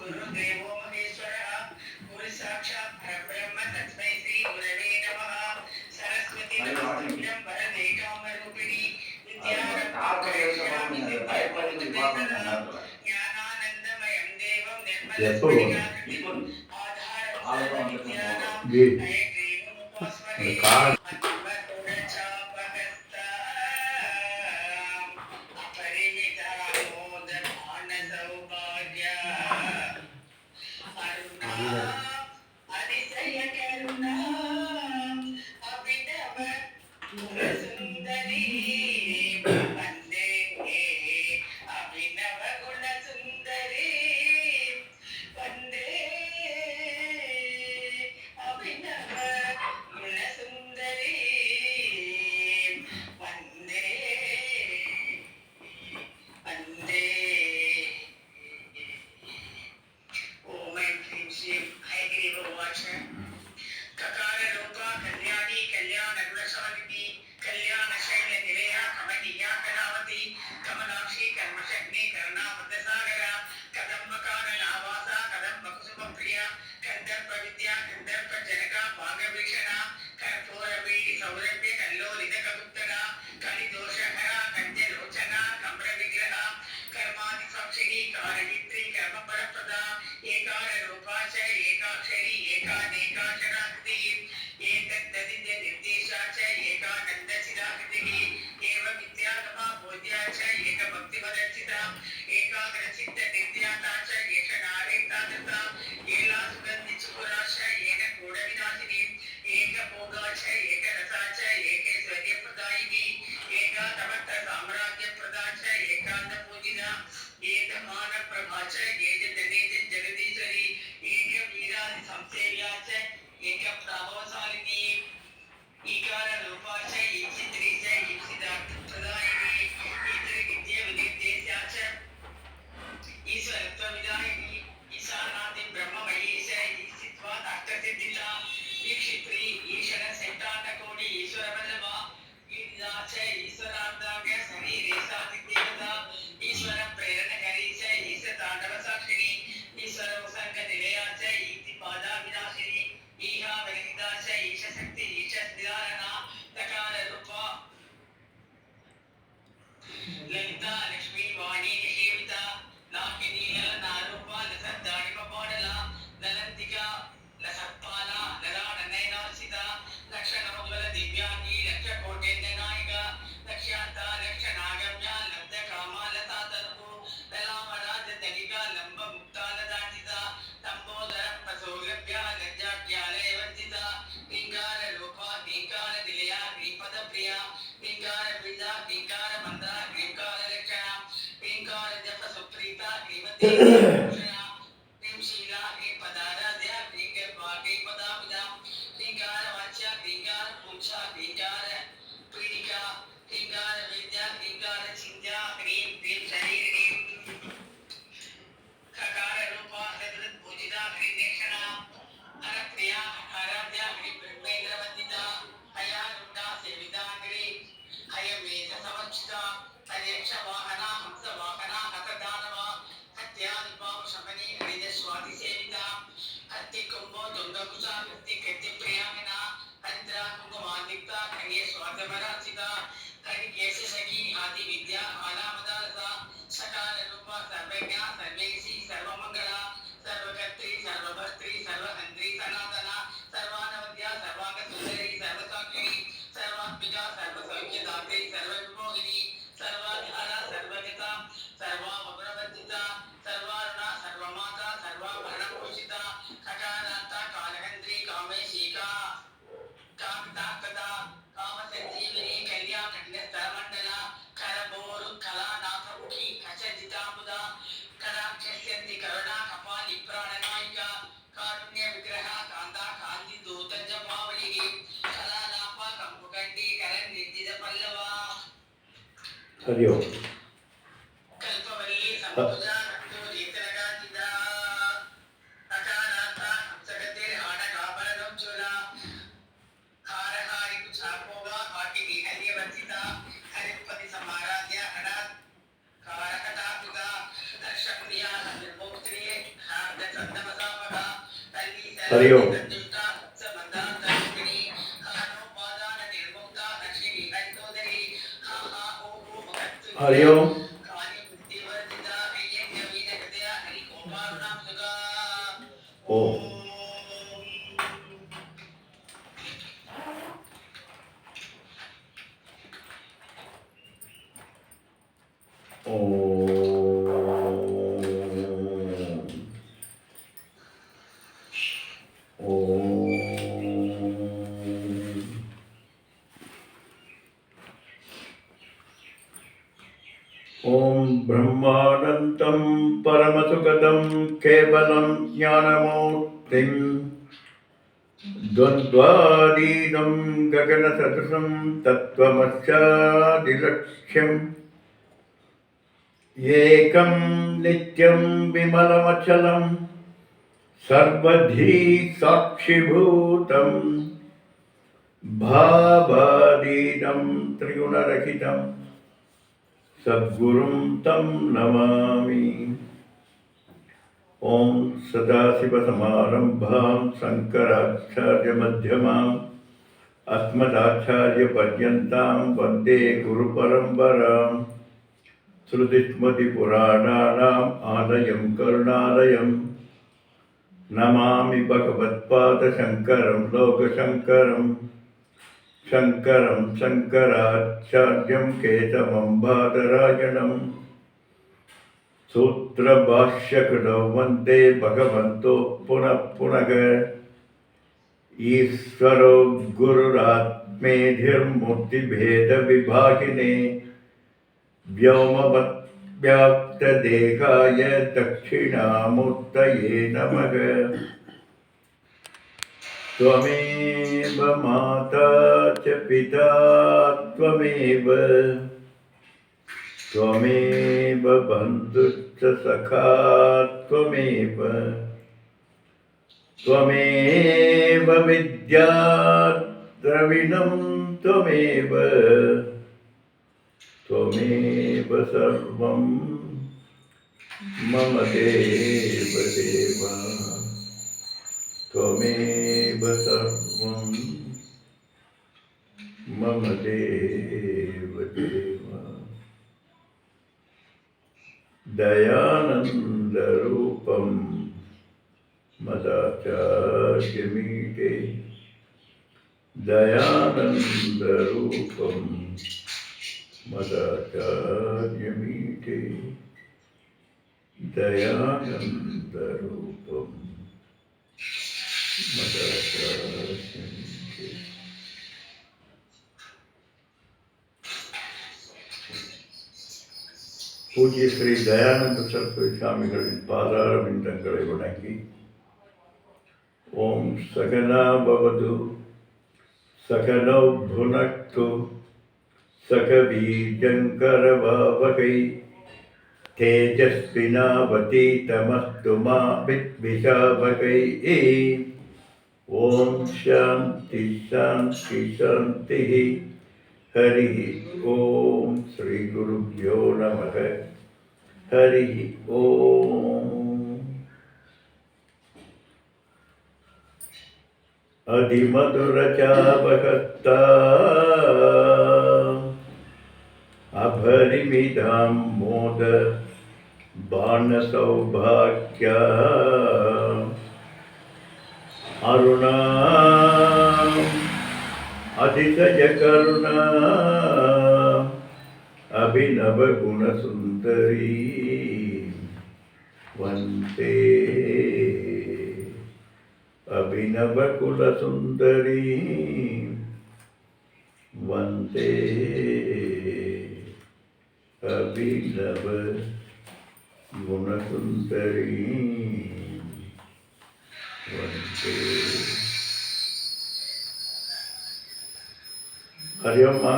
गुरुदेवो महेश्वरः गुरु साक्षात् परब्रह्म तस्मै श्री गुरवे नमः सरस्वती नमस्तुभ्यं वरदे कामरूपिणी विद्यारम्भं ज्ञानानन्दमयं देवं निर्मलस्फटिकाकृतिम् आधारं सर्वविद्यानां हयग्रीवमुपास्महे அதிசய கருணா அபிநவ குணசுந்தரி வந்தே அபிநவ குணசுந்தரி வந்தே அபிநவ குணசுந்தரி வந்தே வந்தே ओम ऐं ह्रीं श्रीं हयग्रीवोवाच ककाररूपा कल्याणी कल्याणगुणशालिनी कल्याणशैलनिलया कमनीया कलावती कमलाक्षी कर्मशग्नि करुणामृतसागरा कदम्बकाननावासा कदम्बकुसुमप्रिया कन्दर्पविद्या कन्दर्पजनका भागभीषणा कर्पूरवीडि सौरभ्य कल्लोलितकबुद्धरा कलिदोषहरा कञ्जलोचना कम्रविग्रहा कर्मादिसाक्षिणी कारयित्री कर्मफलप्रदा एकार रूपा च एकाक्षरी एकानेकाक्षराकृतिः एतद्ददित्य निर्देशा च एकानन्दचिदाकृतिः एवमित्यागमा बोध्या च एकभक्तिमदर्चिता एकाग्रचित्तनिर्ध्याता च एषणारेतादृता एला सुगन्धिचुपुरा च एककूटविनाशिनी एकभोगा च एकरसा च एकेश्वर्यप्रदायिनी एका तमत्तसाम्राज्यप्रदा च एकान्तपूजिता एकमानप्रभा च जगदीश्वरी एक वीरादि संसेव्या च एक प्रभावशालिनी ईकार रूपा च ईक्षित्री च ईप्सितार्थप्रदायिनी ईतरि विद्या विनिर्देश्या च ईश्वरत्वविदायिनी ईशानादि ब्रह्ममयी च ईशित्वात् अष्टसिद्धिता ईक्षित्री ईशर शैतानकोटि ईश्वरवल्लभा ईर्जा च ईश्वरार्धाव्य शरीरेशा सिद्धिवता ईश्वर प्रेरणकरी च ईशताण्डवसाक्षिणी ईश्वर उसर्गनिलया च ईतिपादा विनाशिनी ईहा वलिता च ईशशक्ति ईशस्निधारणा तकार रूपा ललिता लक्ष्मी वाणी निषेविता लाकिनी ललनारूपा लसद्दाडिमपाडला ललन्तिका लसत्पाला ललाटनयनार्चिता लक्षणमङ्गल दिव्याङ्गी लक्षकोटेन्द्रनायिका लक्ष्यान्ता लक्षनागम्या लब्धकामा लतातनुः ललामराजदलिका लम्बमुक्तालदान्विता लम्बोदरप्रसौलभ्या लज्जाट्यालयवर्जिता ह्रीङ्काररूपा ह्रीङ्कारनिलया ह्रीपदप्रिया ह्रीङ्कारबीजा ह्रीङ्कारमन्त्रा ह्रीङ्कारलक्षणा ह्रीङ्कारजपसुप्रीता ह्रीमती भूषणा ह्रीं शीला ह्रीपदाराध्या ह्रीगर्भा ह्रीपदाभिधा ह्रीङ्कारवाच्या ह्रीङ्कारपूजा ह्रीङ्कारपीडिका ह्रीङ्कारवेद्या ह्रीङ्कारचिन्त्या ह्रीं ह्रीं शरीरिणी ककाररूपा सदृद्भुजिता ह्रीनेक्षणा हरप्रिया आराध्या ह्रीब्रह्मेन्द्रवन्दिता हयारूढा सेविताङ्ग्री हयमेधसमर्चिता हर्यक्षवाहना हंसवाहना हतदानवा हत्यादिपावशमनी हरिजस्वातिसेविता हत्तिकुम्भो दुर्गकुशा हत्तिकृत्तिप्रियामिना हरिद्रा कुङ्कुमान्विता खण्यस्वातमरार्चिता हरिकेशसखी आदिविद्या आलामदारसा सकाररूपा सर्वज्ञा सर्वेशी सर्वमङ्गला सर्वकर्त्री सर्वभर्त्री सर्वहन्त्री सनातना सर्वानवद्या सर्वाङ्गसुन्दरी सर्वसाक्षिणी सर्वात्मिका सर्वसौख्यदात्री सर्वविमोहिनी सर्वाधारा सर्वगता सर्वामगुणवर्जिता सर्वारुणा सर्वमाता सर्वाभरणभूषिता खगानान्ता कालहन्त्री कामेशीका कामिताकदा कामसञ्जीविनी कल्याणखण्डस्तरमण्डला करबोरु कलानाथमुखी कचजितामुदा कडाक्षस्यन्ति करुणा कपाली प्राणनायिका कारुण्यविग्रहा कान्ता कान्तिदूतजपावलिः कलालापा कम्पुकण्डी करन्निर्जितपल्लवा हरि ओम कल्पवल्ली सम्पूजा रक्तोदीतनगान्तिदा अकारान्ता हंसगतिर्हाणकाभरणोज्ज्वला हारहारिकु चापोगा हाटिनी हर्यवर्जिता हरिपति समाराध्या हणात् कारकटापिता दर्शकुनिया निर्मोक्त्रिये हार्द हरि ओम हरि ओम ओम ओम ब्रह्मानंदं परमसुखदं केवलं ज्ञानमूर्तिं द्वन्द्वातीतं गगनसदृशं तत्त्वमस्यादिलक्ष्यम् एकं नित्यं विमलमचलं सर्वधी साक्षिभूतं भावादीनं त्रिगुणरहितं सद्गुरुं तं नमामि। ओम सदाशिवसमारंभां शंकराचार्यमध्यमाम् अस्मदाचार्यपर्यन्तां वन्दे गुरुपरम्पराम्। श्रुतिस्मृतिपुराणानाम् आलयं करुणालयं नमामि भगवत्पादशङ्करं लोकशङ्करं शङ्करं शङ्कराचार्यं केशवं बादरायणम् सूत्रभाष्यकृतौ वन्दे भगवन्तो पुनः पुनः ईश्वरो गुरुरात्मेधिर्मूर्तिभेदविभागिने व्योमवद्व्याप्तदेहाय दक्षिणामूर्तये नमः। त्वमेव माता च पिता त्वमेव त्वमेव बन्धुश्च सखा त्वमेव त्वमेव विद्या द्रविणं त्वमेव त्वमेव सर्वं मम देव देव त्वमेव सर्वं मम देव देव। दयानन्दरूपं मदाचार्यमीडे दयानन्दरूपं मदाचार्यमीडे दयानन्दरूपं मदाचार्यमीडे। பூஜ்ய ஸ்ரீ தயானந்த சரஸ்வதி சுவாமிகளின் பாதார விந்தங்களை வணங்கி ஓம் சகனா பவது சகனௌ புனக்து சகவீர்யங்கரவாவகை தேஜஸ்வினாவதீதமஸ்து மா வித்விஷாவகை। ஓம் சாந்தி சாந்தி சாந்தி। हरि ओम श्री गुरुभ्यो नमः। हरि ओम। अधिमधुरचापहस्ता अभरिमिदां मोद बाणसौभाग्या अरुणा அதிசய கருணா அபிநவ குணசுந்தரி வந்தே அபிநவ குலசுந்தரி வந்தே அபிநவ குணசுந்தரி வந்தே। ஹரியோம்மா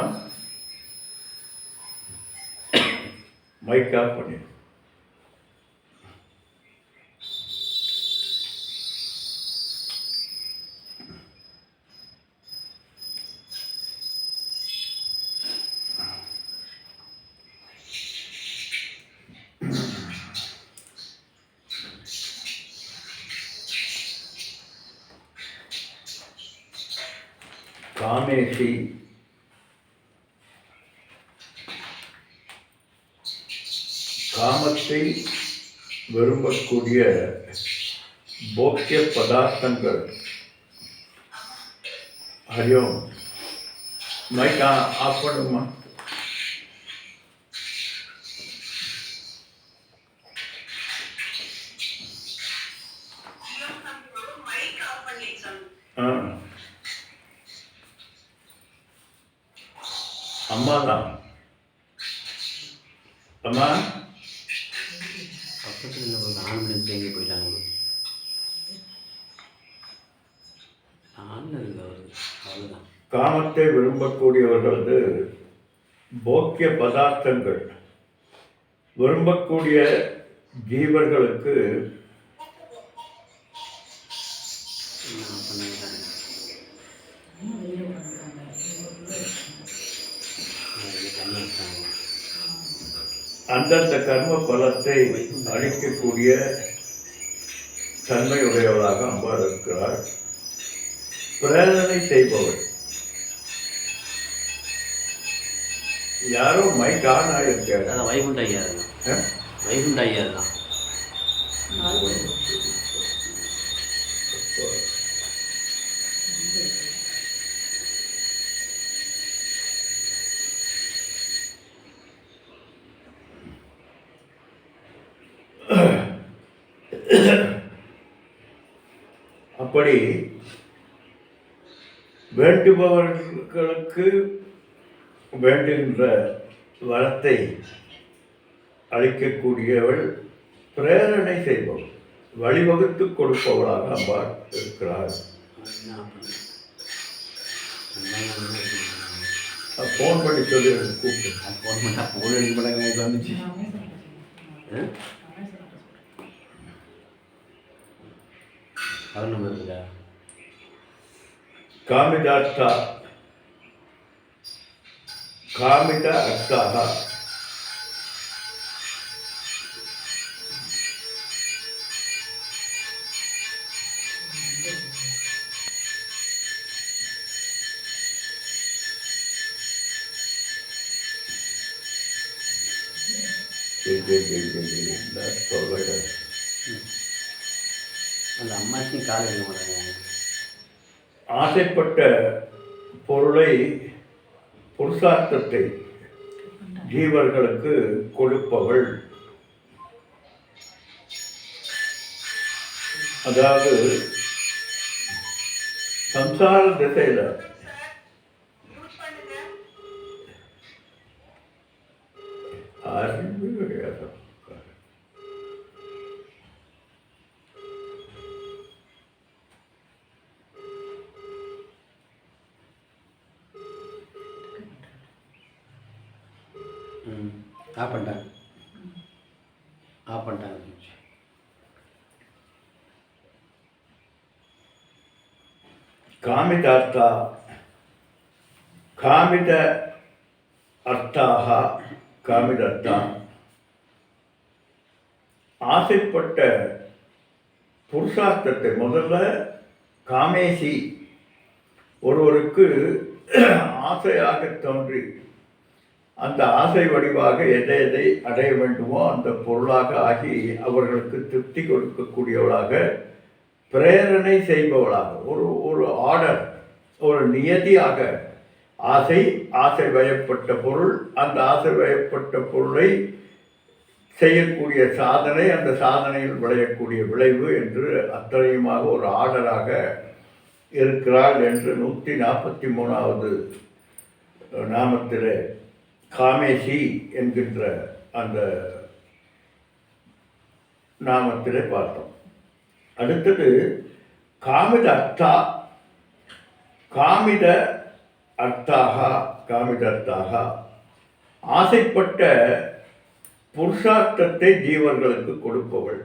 மைக் ஆஃப் பண்ணி। காமேசி, காமத்தை விரும்பக்கூடிய போக்கிய பதார்த்தங்கள். ஹரியோம். மைக் ஆஃப் பண்ணுமா? அம்மா தான். அம்மா பக்கத்தில் ஆம்புலன்ஸ் தேங்கி போயிட்டாங்க. ஆன்ல இருக்கு அவரு, அவ்வளோதான். காமத்தை விரும்பக்கூடியவர்களது போக்கிய பதார்த்தங்கள் விரும்பக்கூடிய ஜீவர்களுக்கு அந்தந்த கர்ம பலத்தை அளிக்கக்கூடிய தன்மையுடையவளாக அம்பாள் இருக்கிறாள். பிரேரணை செய்பவள். யாரோ மைக் ஆன் ஆயிருக்காரு. அதான் வைகுண்ட ஐயா தான். வைகுண்ட ஐயா தான். அப்படி வேண்டுபவர்களுக்கு வேண்டுகின்ற வரத்தை அளிக்கக்கூடியவள், பிரேரணை செய்பவள், வழிவகுத்து கொடுப்பவளாக அம்பாள் இருக்கிறாள். ஃபோன் பண்ணி சொல்லி கூப்பிட்டு ஃபோன் பண்ணா ஃபோன் எடுக்க மாட்டாங்க. வந்துச்சு அவர் நம்பர் இருக்கா? காமிதார்த்தா, காமித அர்த்தாக, அந்த அம்மாச்சியும் கால் எடுக்க மாட்டாங்க. ஆசைப்பட்ட பொருளை, புருஷார்த்தத்தை ஜீவர்களுக்கு கொடுப்பவள். அதாவது சம்சார திசையில அறிவு கிடையாது. ஆஃப் பண்ணிட்டாங்க, ஆஃப் பண்ணிட்டாங்க. காமிதார்த்தா, காமித அர்த்தாக, காமிதர்த்தா, ஆசைப்பட்ட புருஷார்த்தத்தை. முதல்ல காமேசி, ஒருவருக்கு ஆசையாக தோன்றி அந்த ஆசை வடிவாக எதை எதை அடைய வேண்டுமோ அந்த பொருளாக ஆகி அவர்களுக்கு திருப்தி கொடுக்கக்கூடியவளாக, பிரேரணை செய்பவளாக, ஒரு ஆர்டர், ஒரு நியதியாக ஆசை வயப்பட்ட பொருள், அந்த ஆசை வயப்பட்ட பொருளை செய்யக்கூடிய சாதனை, அந்த சாதனையில் விளையக்கூடிய விளைவு என்று அத்தனையுமாக ஒரு ஆர்டராக இருக்கிறாள் என்று 143வது நாமத்திலே காமேசி என்கின்ற அந்த நாமத்திலே பார்த்தோம். அடுத்தது காமித அர்த்தா, காமித அர்த்தாக, காமிதர்த்தாக, ஆசைப்பட்ட புருஷார்த்தத்தை ஜீவர்களுக்கு கொடுப்பவள்.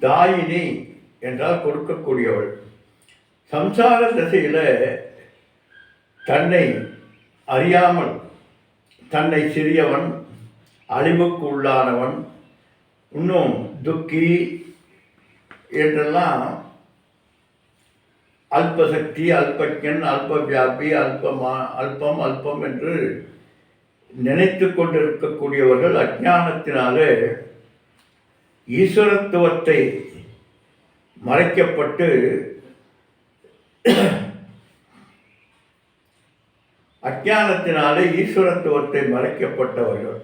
தாயினி என்றால் கொடுக்கக்கூடியவள். சம்சார திசையில தன்னை அறியாமல் தன்னை சிறியவன், அழிவுக்கு உள்ளானவன், இன்னும் துக்கி என்றெல்லாம் அல்பசக்தி, அல்பஜன், அல்பவியாபி, அல்பம் அல்பம் என்று நினைத்து கொண்டிருக்கக்கூடியவர்கள் அஞ்ஞானத்தினாலே ஈஸ்வரத்துவத்தை மறைக்கப்பட்டு அஞ்ஞானத்தினாலே ஈஸ்வரத்துவத்தை மறைக்கப்பட்டவர்கள்.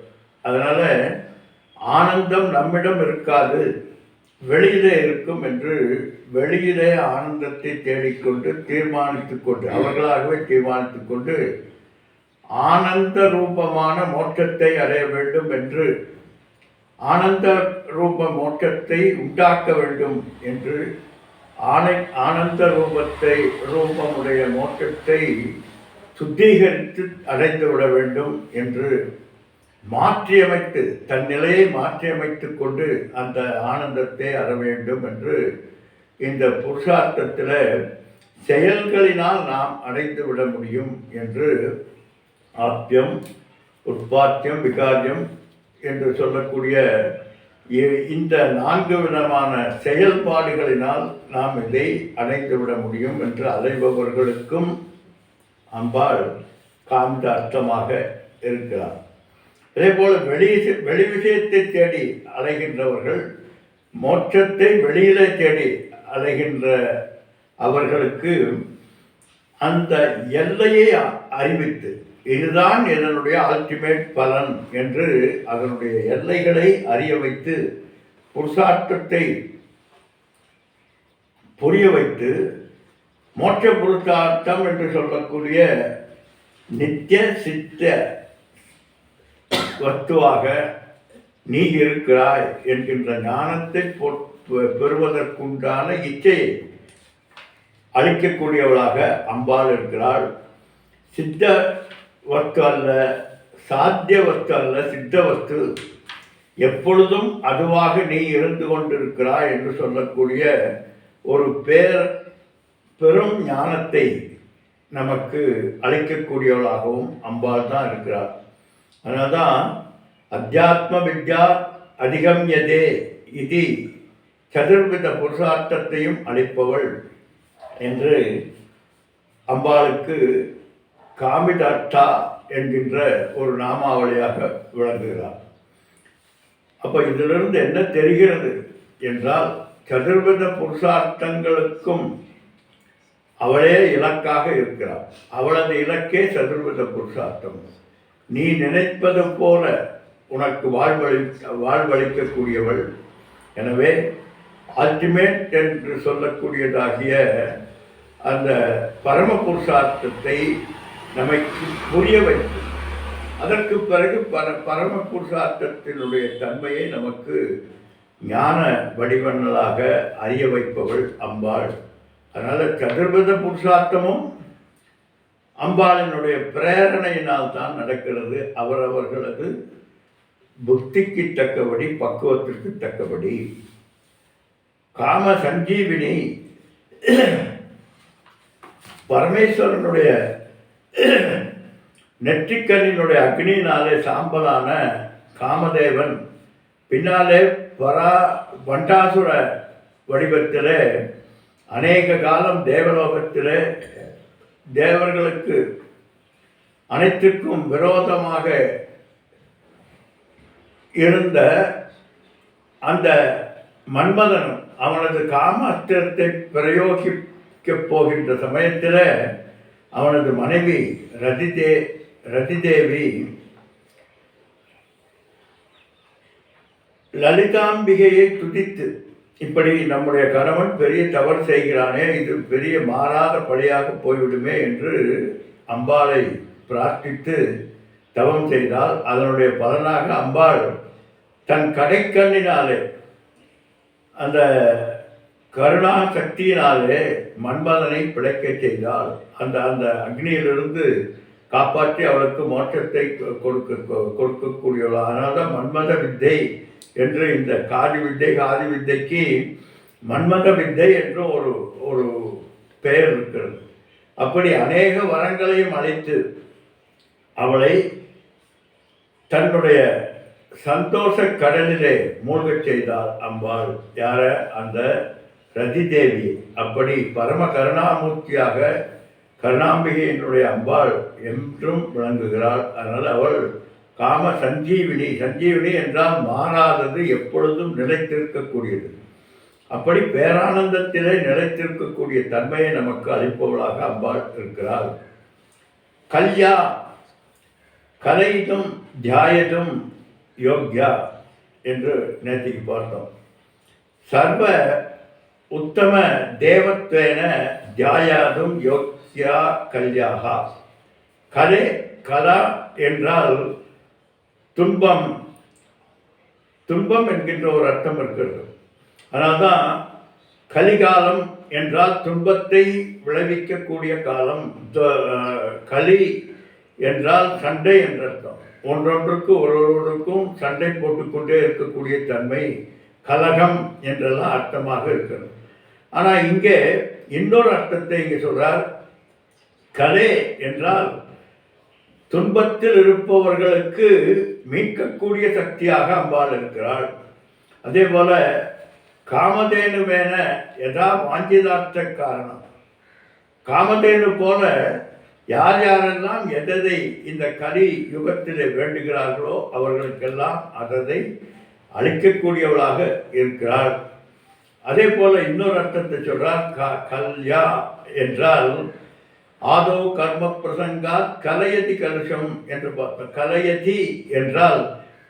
அதனால ஆனந்தம் நம்மிடம் இருக்காது, வெளியிலே இருக்கும் என்று வெளியிலே ஆனந்தத்தை தேடிக்கொண்டு தீர்மானித்துக் கொண்டு அவர்களாகவே தீர்மானித்துக் கொண்டு ஆனந்த ரூபமான மோட்சத்தை அடைய வேண்டும் என்று, ஆனந்த ரூப மோட்சத்தை உண்டாக்க வேண்டும் என்று, ஆனந்த ரூபமுடைய மோட்சத்தை சுத்திகரித்து அடைந்துவிட வேண்டும் என்று மாற்றியமைத்து, தன் நிலையை மாற்றியமைத்துக் கொண்டு அந்த ஆனந்தத்தை அற வேண்டும் என்று இந்த புருஷார்த்தத்தில் செயல்களினால் நாம் அடைந்து விட முடியும் என்று ஆப்தியம், உற்பத்தியம், விகாரியம் என்று சொல்லக்கூடிய இந்த 4 விதமான செயல்பாடுகளினால் நாம் இதை அடைந்துவிட முடியும் என்று அலைபவர்களுக்கும் அம்பாள் காந்த அர்த்தமாக இருக்கிறார். அதே போல வெளி விஷயத்தை தேடி அலைகின்றவர்கள், மோட்சத்தை வெளியிலே தேடி அலைகின்ற அவர்களுக்கு அந்த எல்லையை அறிவித்து, இதுதான் இதனுடைய அல்டிமேட் பலன் என்று அதனுடைய எல்லைகளை அறிய வைத்து, புருஷார்த்தத்தை புரிய வைத்து, மோட்ச புருஷார்த்தம் என்று சொல்லக்கூடிய நித்திய சித்த வஸ்துவாக நீ இருக்கிறாய் என்கின்ற ஞானத்தை பெறுவதற்குண்டான இச்சையை அளிக்கக்கூடியவளாக அம்பாள் இருக்கிறாள். சித்த வஸ்து அல்ல, சாத்திய வஸ்து அல்ல, சித்த வஸ்து, எப்பொழுதும் அதுவாக நீ இருந்து கொண்டிருக்கிறாய் என்று சொல்லக்கூடிய ஒரு பெரும் ஞானத்தை நமக்கு அளிக்கக்கூடியவளாகவும் அம்பாள் தான் இருக்கிறார். அதனால்தான் அத்தியாத்ம வித்யா அதிகம்யதே இது சதுர்வித புருஷார்த்தத்தையும் அளிப்பவள் என்று அம்பாளுக்கு காமிதார்த்தா என்கின்ற ஒரு நாமாவளியாக விளங்குகிறார். அப்போ இதிலிருந்து என்ன தெரிகிறது என்றால், சதுர்வித புருஷார்த்தங்களுக்கும் அவளே இலக்காக இருக்கிறார். அவளது இலக்கே சதுர்வித புருஷார்த்தம். நீ நினைப்பது போல உனக்கு வாழ்வளிக்கக்கூடியவள். எனவே அல்டிமேட் என்று சொல்லக்கூடியதாகிய அந்த பரம புருஷார்த்தத்தை நமக்கு புரிய வைத்து, அதற்கு பிறகு பரம புருஷார்த்தத்தினுடைய தன்மையை நமக்கு ஞான வடிவங்களாக அறிய வைப்பவள் அம்பாள். அதனால் சதுர்வித புருஷார்த்தமும் அம்பாளினுடைய பிரேரணையினால் தான் நடக்கிறது. அவரவர்களது புத்திக்கு தக்கபடி, பக்குவத்திற்கு தக்கபடி. காம சஞ்சீவினி பரமேஸ்வரனுடைய நெற்றிக்கண்ணினுடைய அக்னியினாலே சாம்பலான காமதேவன் பின்னாலே வண்டாசுர வடிவத்தில் அநேக காலம் தேவலோகத்தில் தேவர்களுக்கு அனைத்துக்கும் விரோதமாக இருந்த அந்த மன்மதன் அவனது காமாஸ்திரத்தை பிரயோகிக்கப் போகின்ற சமயத்தில் அவனது மனைவி ரதிதேவி லலிதாம்பிகையை துதித்து, இப்படி நம்முடைய கணவன் பெரிய தவறு செய்கிறானே, இது பெரிய மாறாத பழியாக போய்விடுமே என்று அம்பாளை பிரார்த்தித்து தவம் செய்தால், அதனுடைய பலனாக அம்பாள் தன் கடைக்கண்ணினாலே, அந்த கருணா சக்தியினாலே மன்மதனை பிழைக்க செய்தால், அந்த அந்த அக்னியிலிருந்து காப்பாற்றி அவளுக்கு மோட்சத்தை கொடுக்கக்கூடியவள். அதனால தான் மன்மத வித்தை என்று இந்த காதி வித்தைக்கு மன்மத வித்தை என்று ஒரு பெயர் இருக்கிறது. அப்படி அநேக வரங்களையும் அழைத்து அவளை தன்னுடைய சந்தோஷ கடலிலே மூழ்கச் செய்தாள் அம்பாள். யார? அந்த ரதி தேவி. அப்படி பரம கருணாமூர்த்தியாக கருணாம்பிகையினுடைய அம்பாள் என்றும் விளங்குகிறாள். அதனால் அவள் காம சஞ்சீவினி. சஞ்சீவினி என்றால் மாறாதது, எப்பொழுதும் நிலைத்திருக்கக்கூடியது. அப்படி பேரானந்தத்திலே நிலைத்திருக்கக்கூடிய தன்மையை நமக்கு அளிப்பவளாக அம்பாள் இருக்கிறாள். கல்யா கலைதும் தியாயதும் யோக்யா என்று நேற்றுக்கு பார்த்தோம். சர்வ உத்தம தேவத்வேன தியாயாதும் யோக்யா கல்யாகா. கலை கலா என்றால் துன்பம், துன்பம் என்கின்ற ஒரு அர்த்தம் இருக்கிறது. அதனால்தான் கலிகாலம் என்றால் துன்பத்தை விளைவிக்கக்கூடிய காலம். கலி என்றால் சண்டை என்ற அர்த்தம். ஒன்றொன்றுக்கு ஒருவருக்கும் சண்டை போட்டுக்கொண்டே இருக்கக்கூடிய தன்மை கலகம் என்றெல்லாம் அர்த்தமாக இருக்கிறது. ஆனால் இங்கே இன்னொரு அர்த்தத்தை இங்கே சொல்றார். கலே என்றால் துன்பத்தில் இருப்பவர்களுக்கு மீட்கக்கூடிய சக்தியாக அம்பாள் இருக்கிறாள். அதே போல காமதேனுவேன யதா வாஞ்சிதார்த்த காரணம். காமதேனு போல யார் யாரெல்லாம் எதை இந்த கலி யுகத்திலே வேண்டுகிறார்களோ அவர்களுக்கெல்லாம் அதை அளிக்கக்கூடியவளாக இருக்கிறாள். அதே போல இன்னொரு அர்த்தத்தை சொல்றார். கல்யா என்றால் ஆதோ கர்ம பிரசங்கா கலையதி கலுஷம் என்று பார்த்தோம். கலையதி என்றால்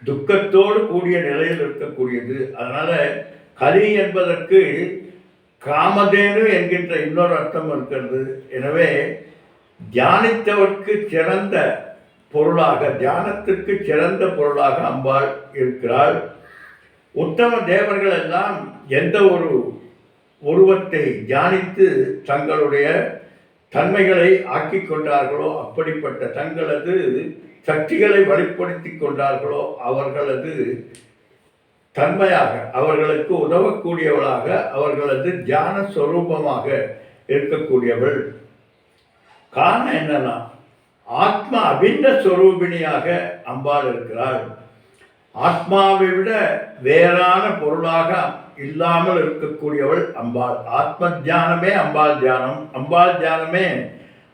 துக்கத்தோடு கூடிய நிலையில் இருக்கக்கூடியது. அதனால கலி என்பதற்கு காமதேனு என்கின்ற இன்னொரு அர்த்தம் இருக்கிறது. எனவே தியானித்தவர்க்கு சிறந்த பொருளாக, தியானத்திற்கு சிறந்த பொருளாக அம்பாள் இருக்கிறாள். உத்தம தேவர்கள் எல்லாம் எந்த ஒரு உருவத்தை தியானித்து தங்களுடைய தன்மைகளை ஆக்கிக் கொண்டார்களோ, அப்படிப்பட்ட தங்களது சக்திகளை வெளிப்படுத்தி கொண்டார்களோ அவர்களது தன்மையாக, அவர்களுக்கு உதவக்கூடியவளாக, அவர்களது தியான ஸ்வரூபமாக இருக்கக்கூடியவள். காரணம் என்னன்னா, ஆத்மா அபிந்த ஸ்வரூபிணியாக அம்பாள் இருக்கிறாள். ஆத்மாவை விட வேறான பொருளாக இல்லாமல் இருக்கக்கூடியவள் அம்பாள். ஆத்ம தியானமே அம்பாள் தியானம், அம்பாள் தியானமே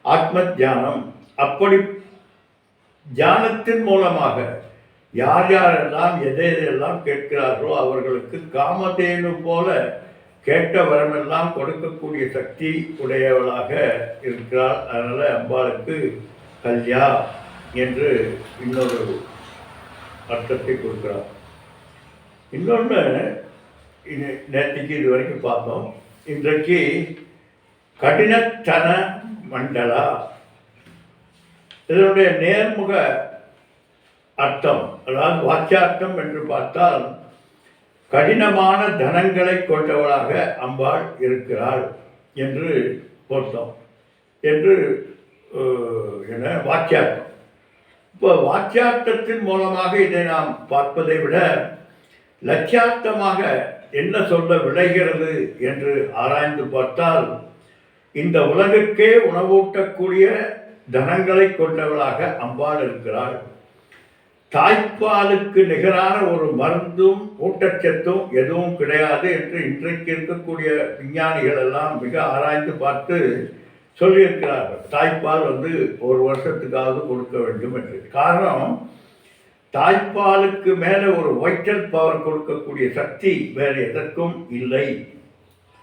ஆத்ம தியானம். அப்படி தியானத்தின் மூலமாக யார் யாரெல்லாம் எதையெல்லாம் கேட்கிறார்களோ அவர்களுக்கு காமதேனு போல கேட்ட வரமெல்லாம் கொடுக்கக்கூடிய சக்தி உடையவளாக இருக்கிறாள். அதனால அம்பாளுக்கு கல்யா என்று இன்னொரு அர்த்தத்தை கொடுக்கிறார். இன்னொன்று நேற்றுக்கு இது வரைக்கும் பார்த்தோம். இன்றைக்கு கடினத்தன மண்டலா, இதனுடைய நேர்முக அர்த்தம், அதாவது வாக்கியார்த்தம் என்று பார்த்தால் கடினமான தனங்களை கொண்டவளாக அம்பாள் இருக்கிறாள் என்று பொருத்தம் என்று வாக்கியார்த்தம். இப்போ வாக்கியார்த்தத்தின் மூலமாக இதை நாம் பார்ப்பதை விட லட்சியார்த்தமாக என்ன சொல்ல விளைகிறது என்று ஆராய்ந்து பார்த்தால், இந்த உலகிற்கே உணவூட்டக்கூடிய தனங்களை கொண்டவளாக அம்பாள் இருக்கிறாள். தாய்ப்பாலுக்கு நிகரான ஒரு மருந்தும் ஊட்டச்சத்தும் எதுவும் கிடையாது என்று இன்றைக்கு இருக்கக்கூடிய விஞ்ஞானிகள் எல்லாம் மிக ஆராய்ந்து பார்த்து சொல்லியிருக்கிறார்கள். தாய்ப்பால் ஒரு வருஷத்துக்காவது கொடுக்க வேண்டும் என்று. காரணம், தாய்ப்பாலுக்கு மேலே ஒரு வைட்டல் பவர் கொடுக்கக்கூடிய சக்தி வேறு எதற்கும் இல்லை.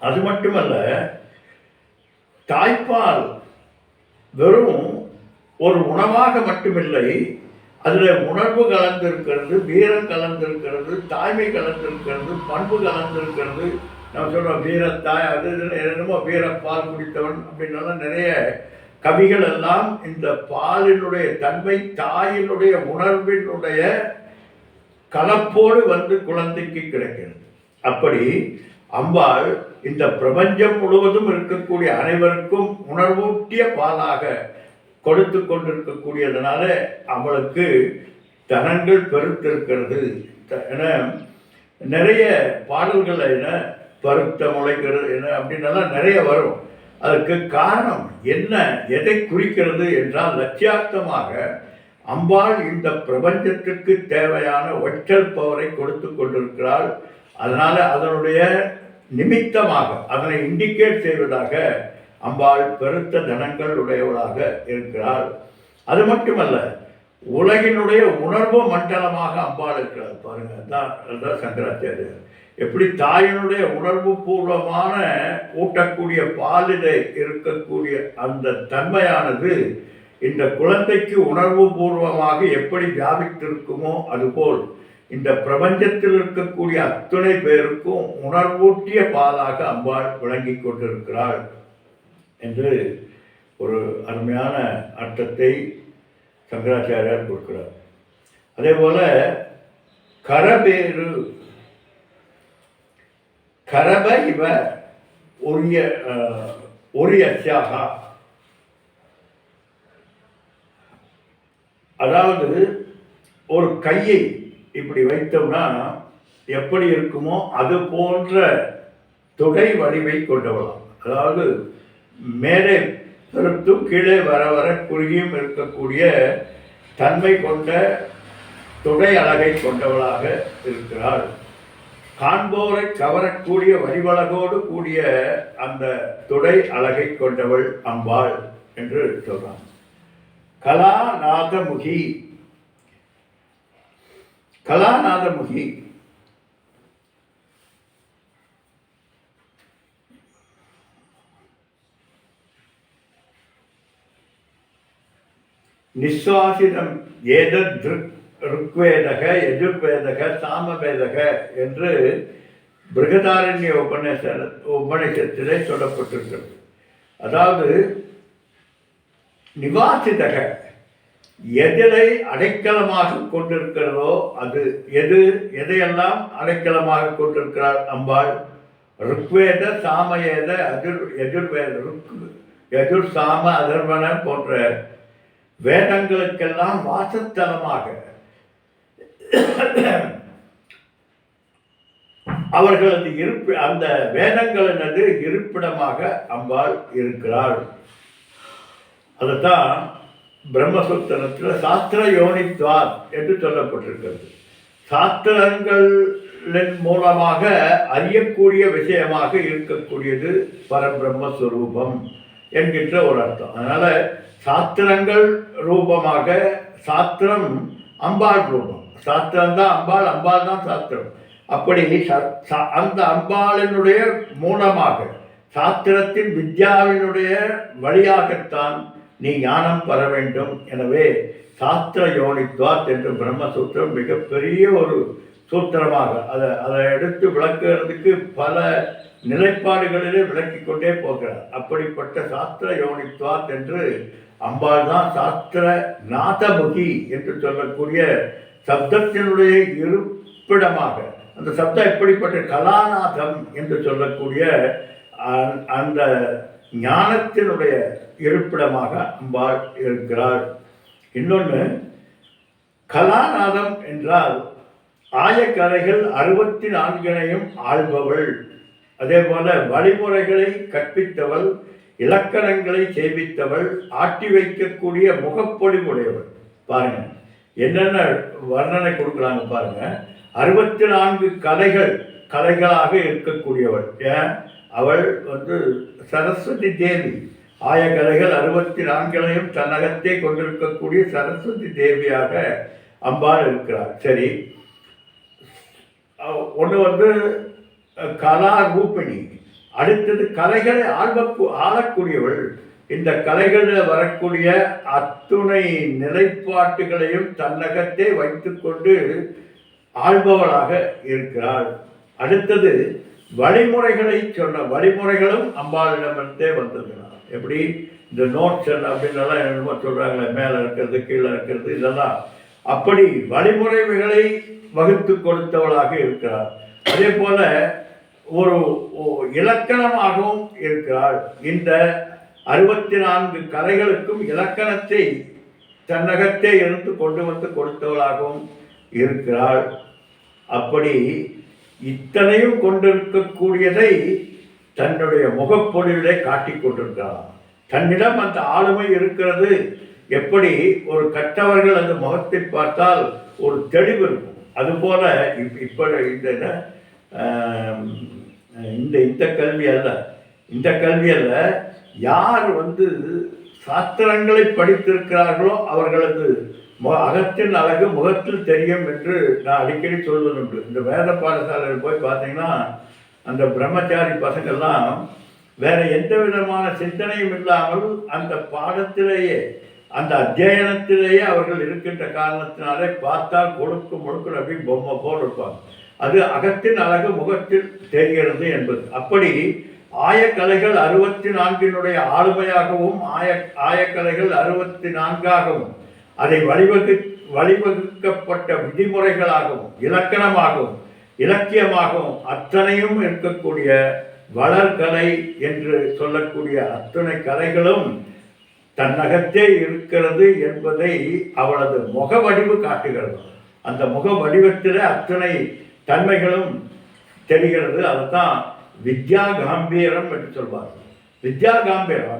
அது மட்டுமல்ல, தாய்ப்பால் வெறும் ஒரு உணவாக மட்டுமில்லை, அதில் உணர்வு கலந்திருக்கிறது, வீரம் கலந்திருக்கிறது, தாய்மை கலந்திருக்கிறது, பண்பு கலந்திருக்கிறது. நம்ம சொல்கிறோம் வீரத்தாய், அது என்னமோ வீரப்பால் குடித்தவன் அப்படின்னாலும் நிறைய கவிகள் எல்லாம் இந்த பாலினுடைய தன்மை, தாயினுடைய உணர்வினுடைய கலப்போடு குழந்தைக்கு கிடைக்கிறது. அப்படி அம்பாள் இந்த பிரபஞ்சம் முழுவதும் இருக்கக்கூடிய அனைவருக்கும் உணர்வூட்டிய பாலாக கொடுத்து கொண்டிருக்கக்கூடியதுனால அவளுக்கு தனங்கள் பெருத்திருக்கிறது. நிறைய பாடல்கள் பருத்த முளைக்கிறது அப்படின்னெல்லாம் நிறைய வரும். அதற்கு காரணம் என்ன, எதை குறிக்கிறது என்றால், லட்சியார்த்தமாக அம்பாள் இந்த பிரபஞ்சத்திற்கு தேவையான ஒற்றல் பவரை கொடுத்து கொண்டிருக்கிறாள். அதனால அதனுடைய நிமித்தமாக அதனை இண்டிகேட் செய்வதாக அம்பாள் பெருத்த தனங்கள் உடையவளாக இருக்கிறாள். அது மட்டுமல்ல, உலகினுடைய உணர்வு மண்டலமாக அம்பாள் இருக்கிறார். பாருங்க, அதுதான் சங்கராச்சாரியர் எப்படி தாயினுடைய உணர்வு பூர்வமான ஊட்டக்கூடிய பாலிலே இருக்கக்கூடிய அந்த தன்மையானது இந்த குழந்தைக்கு உணர்வு பூர்வமாக எப்படி வியாபித்திருக்குமோ அதுபோல் இந்த பிரபஞ்சத்தில் இருக்கக்கூடிய அத்துணை பேருக்கும் உணர்வூட்டிய பாலாக அம்பாள் விளங்கி கொண்டிருக்கிறாள் என்று ஒரு அருமையான அர்த்தத்தை சங்கராச்சாரியார் கொடுக்கிறார். அதே போல கரபேரு கரப இவ ஒரியத்யாக, அதாவது ஒரு கையை இப்படி வைத்தோம்னா எப்படி இருக்குமோ அது போன்ற தொகை வடிவை கொண்டவளாம். அதாவது மேலே பெருத்தும் கீழே வர வர குறுகியும் இருக்கக்கூடிய தன்மை கொண்ட தொகை அழகை கொண்டவளாக இருக்கிறாள். காண்போரை கவரக்கூடிய வரிவழகோடு கூடிய அந்த தொடை அழகை கொண்டவள் அம்பாள் என்று சொல்றான். கலாநாதமுகி, கலாநாதமுகி நிஸ்வாசிதம் ஏதத் ருக்வேதக யஜுர்வேதக சாமவேதக என்று பிருகதாரண்ய உபநிஷத்திலே சொல்லப்பட்டிருக்கிறது. அதாவது நிவாசிதக எதிரை அடைக்கலமாக கொண்டிருக்கிறதோ அது எதையெல்லாம் அடைக்கலமாக கொண்டிருக்கிறார் அம்பாள். ருக்வேத சாமவேத யஜுர்வேத யஜுர் சாம அதர்வன போன்ற வேதங்களுக்கெல்லாம் வாசத்தலமாக அவர்களது அந்த வேதங்களினது இருப்பிடமாக அம்பாள் இருக்கிறாள். அதுதான் பிரம்மசூத்திரத்தில் சாஸ்திர யோனித்வார் என்று சொல்லப்பட்டிருக்கிறது. சாஸ்திரங்களின் மூலமாக அறியக்கூடிய விஷயமாக இருக்கக்கூடியது பரபிரம்மஸ்வரூபம் என்கின்ற ஒரு அர்த்தம். அதனால சாஸ்திரங்கள் ரூபமாக, சாஸ்திரம் அம்பாள் ரூபம், சாஸ்திரம் தான் அம்பாள், அம்பாள் தான் சாஸ்திரம். அப்படி அந்த அம்பாளினுடைய மூலமாக சாஸ்திரத்தின் வித்யாவினுடைய வழியாகத்தான் நீ ஞானம் பெற வேண்டும். எனவே சாஸ்திர யோனித்வாத் என்று பிரம்மசூத்திரம் மிகப்பெரிய ஒரு சூத்திரமாக அதை எடுத்து விளக்குறதுக்கு பல நிலைப்பாடுகளிலே விளக்கி கொண்டே போகிறார். அப்படிப்பட்ட சாஸ்திர யோனித்வாத் என்று அம்பாள் தான் சாஸ்திர நாதமுகி என்று சொல்லக்கூடிய சப்தத்தினுடைய இருப்பிடமாக, அந்த சப்தம் எப்படிப்பட்ட கலாநாதம் என்று சொல்லக்கூடிய அந்த ஞானத்தினுடைய இருப்பிடமாக அம்பாள் இருக்கிறாள். இன்னொன்று, கலாநாதம் என்றால் ஆயக்கலைகள் 64 ஆள்பவள். அதே போல வழிமுறைகளை கற்பித்தவள், இலக்கணங்களை செய்வித்தவள், ஆட்டி வைக்கக்கூடிய முகப்பொழிவுடையவள். பாருங்க என்னென்ன வர்ணனை கொடுக்குறாங்க பாருங்க. 64 கலைகளாக இருக்கக்கூடியவள். ஏன் அவள் சரஸ்வதி தேவி. ஆயக்கலைகள் 64 தன்னகத்தே கொண்டிருக்கக்கூடிய சரஸ்வதி தேவியாக அம்பாள் இருக்கிறார். சரி, ஒன்று கலா ரூபிணி. அடுத்தது கலைகளை ஆளக்கூடியவள். இந்த கலைகளில் வரக்கூடிய அத்துணை நிலைப்பாட்டுகளையும் தன்னகத்தே வைத்துக்கொண்டு ஆள்பவளாக இருக்கிறாள். அடுத்தது வழிமுறைகளை வழிமுறைகளும் அம்பாளிடமிருந்தே வந்ததுனா. எப்படி இந்த நோட்ஸ் அப்படின்னலாம் என்னமோ சொல்கிறாங்களே, மேலே இருக்கிறது கீழே இருக்கிறது இதெல்லாம், அப்படி வழிமுறைகளை வகுத்து கொடுத்தவளாக இருக்கிறார். அதே போல ஒரு இலக்கணமாகவும் இருக்கிறாள். இந்த 64 கலைகளுக்கும் இலக்கணத்தை தன்னகத்தே இருந்து கொண்டு வந்து கொடுத்தவளாகவும் இருக்கிறாள். அப்படி இத்தனையும் கொண்டிருக்கக்கூடியதை தன்னுடைய முகப்பொழிவிலே காட்டிக் கொண்டிருக்கிறார். தன்னிடம் அந்த ஆளுமை இருக்கிறது. எப்படி ஒரு கற்றவர்கள் அந்த முகத்தை பார்த்தால் ஒரு தெளிவு இருக்கும், அதுபோல இப்போ இந்த இந்த இந்த கல்வி அல்ல, இந்த கல்வி அல்ல. யார் வந்து சாஸ்திரங்களை படித்திருக்கிறார்களோ அவர்களது அகத்தின் அழகு முகத்தில் தெரியும் என்று நான் அடிக்கடி சொல்வதுண்டு. இந்த வேத பாடசாலையில் போய் பார்த்தீங்கன்னா அந்த பிரம்மச்சாரி பசங்கள்லாம் வேற எந்த விதமான சிந்தனையும் இல்லாமல் அந்த பாடத்திலேயே அந்த அத்தியனத்திலேயே அவர்கள் இருக்கின்ற காரணத்தினாலே பார்த்தால் கொடுக்கும் முழுக்க அப்படி பொம்மை போல் இருப்பாங்க. அது அகத்தின் அழகு முகத்தில் தெரிகிறது என்பது. அப்படி ஆயக்கலைகள் 64 ஆளுமையாகவும் ஆயக்கலைகள் 64ஆகவும் அதை வழிவகுக்கப்பட்ட விதிமுறைகளாகவும் இலக்கணமாகவும் இலக்கியமாகவும் அத்தனையும் இருக்கக்கூடிய வளர்கலை என்று சொல்லக்கூடிய அத்தனை கலைகளும் தன்னகத்தே இருக்கிறது என்பதை அவளது முக வடிவு காட்டுகிறது. அந்த முக வடிவத்தில் அத்தனை தன்மைகளும் தெரிகிறது. அதுதான் வித்யா காம்பீரம் என்று சொல்வார்கள். வித்யா காம்பீரம்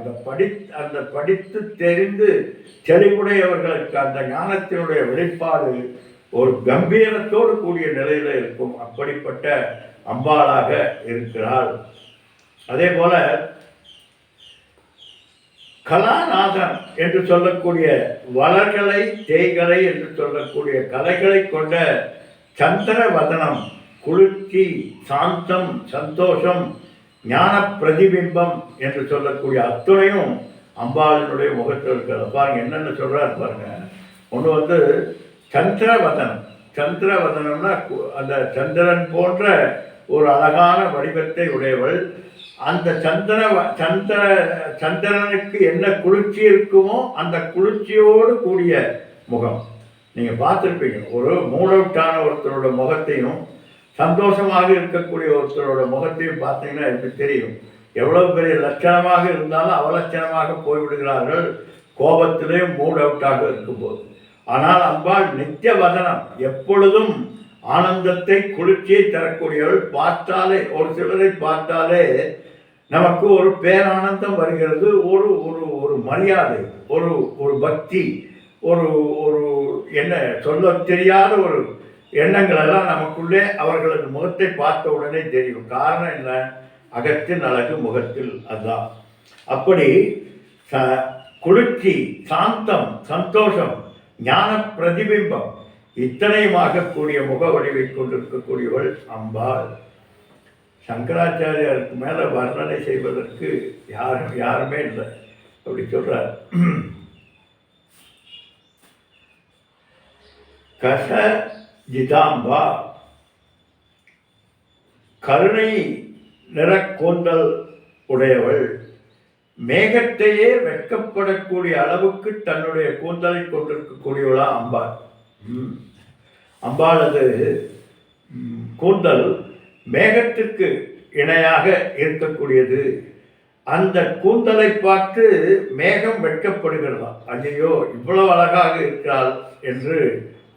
அந்த படித்து தெரிந்து தெளிவுடையவர்களுக்கு அந்த ஞானத்தினுடைய வெளிப்பாடு ஒரு கம்பீரத்தோடு கூடிய நிலையில் இருக்கும். அப்படிப்பட்ட அம்பாளாக இருக்கிறாள். அதே போல கலாநாதன் என்று சொல்லக்கூடிய வளர்கலை தேய்கலை என்று சொல்லக்கூடிய கலைகளை கொண்ட சந்திரவதனம், குளிர்ச்சி, சாந்தம், சந்தோஷம், ஞான பிரதிபிம்பம் என்று சொல்லக்கூடிய அத்துணையும் அம்பாளினுடைய முகத்தில் இருக்கிறது. பாருங்க என்னென்ன சொல்றாரு பாருங்க. ஒன்று வந்து சந்திரவதனம். சந்திரவதனம்னா அந்த சந்திரன் போன்ற ஒரு அழகான வடிவத்தை உடையவள். அந்த சந்திரனுக்கு என்ன குளிர்ச்சி இருக்குமோ அந்த குளிர்ச்சியோடு கூடிய முகம். நீங்கள் பார்த்துருப்பீங்க, ஒரு மூடவுட்டான ஒருத்தரோட முகத்தையும் சந்தோஷமாக இருக்கக்கூடிய ஒருத்தரோட முகத்தையும் பார்த்தீங்கன்னா எனக்கு தெரியும். எவ்வளோ பெரிய லட்சணமாக இருந்தாலும் அவலட்சணமாக போய்விடுகிறார்கள் கோபத்திலேயும் மூட் அவுட்டாக இருக்கும்போது. ஆனால் அம்பாள் நித்திய வதனம், எப்பொழுதும் ஆனந்தத்தை குளிர்ச்சியை தரக்கூடியவள். பார்த்தாலே ஒரு சிலரை பார்த்தாலே நமக்கு ஒரு பேரானந்தம் வருகிறது, ஒரு ஒரு ஒரு மரியாதை, ஒரு ஒரு பக்தி, ஒரு ஒரு என்ன சொல்ல தெரியாத ஒரு எண்ணங்கள் எல்லாம் நமக்குள்ளே அவர்களது முகத்தை பார்த்த உடனே தெரியும். காரணம் என்ன? அகத்தின் அழகு முகத்தில். அதுதான். அப்படி குளிர்ச்சி, சாந்தம், சந்தோஷம், ஞான பிரதிபிம்பம் இத்தனையுமாக கூடிய முக வடிவை கொண்டிருக்கக்கூடியவள் அம்பாள். சங்கராச்சாரியாருக்கு மேலே வர்ணனை செய்வதற்கு யாருமே இல்லை. அப்படி சொல்றார். கச ஜிதாம்பா, கருணை நிற கூந்தல் உடையவள். மேகத்தையே வெட்கப்படக்கூடிய அளவுக்கு தன்னுடைய கூந்தலை கொண்டிருக்கக்கூடியவளா அம்பாள். அம்பாளது கூந்தல் மேகத்திற்கு இணையாக இருக்கக்கூடியது. அந்த கூந்தலை பார்த்து மேகம் வெட்கப்படுகிறதா, ஐயோ இவ்வளவு அழகாக இருக்கிறாள் என்று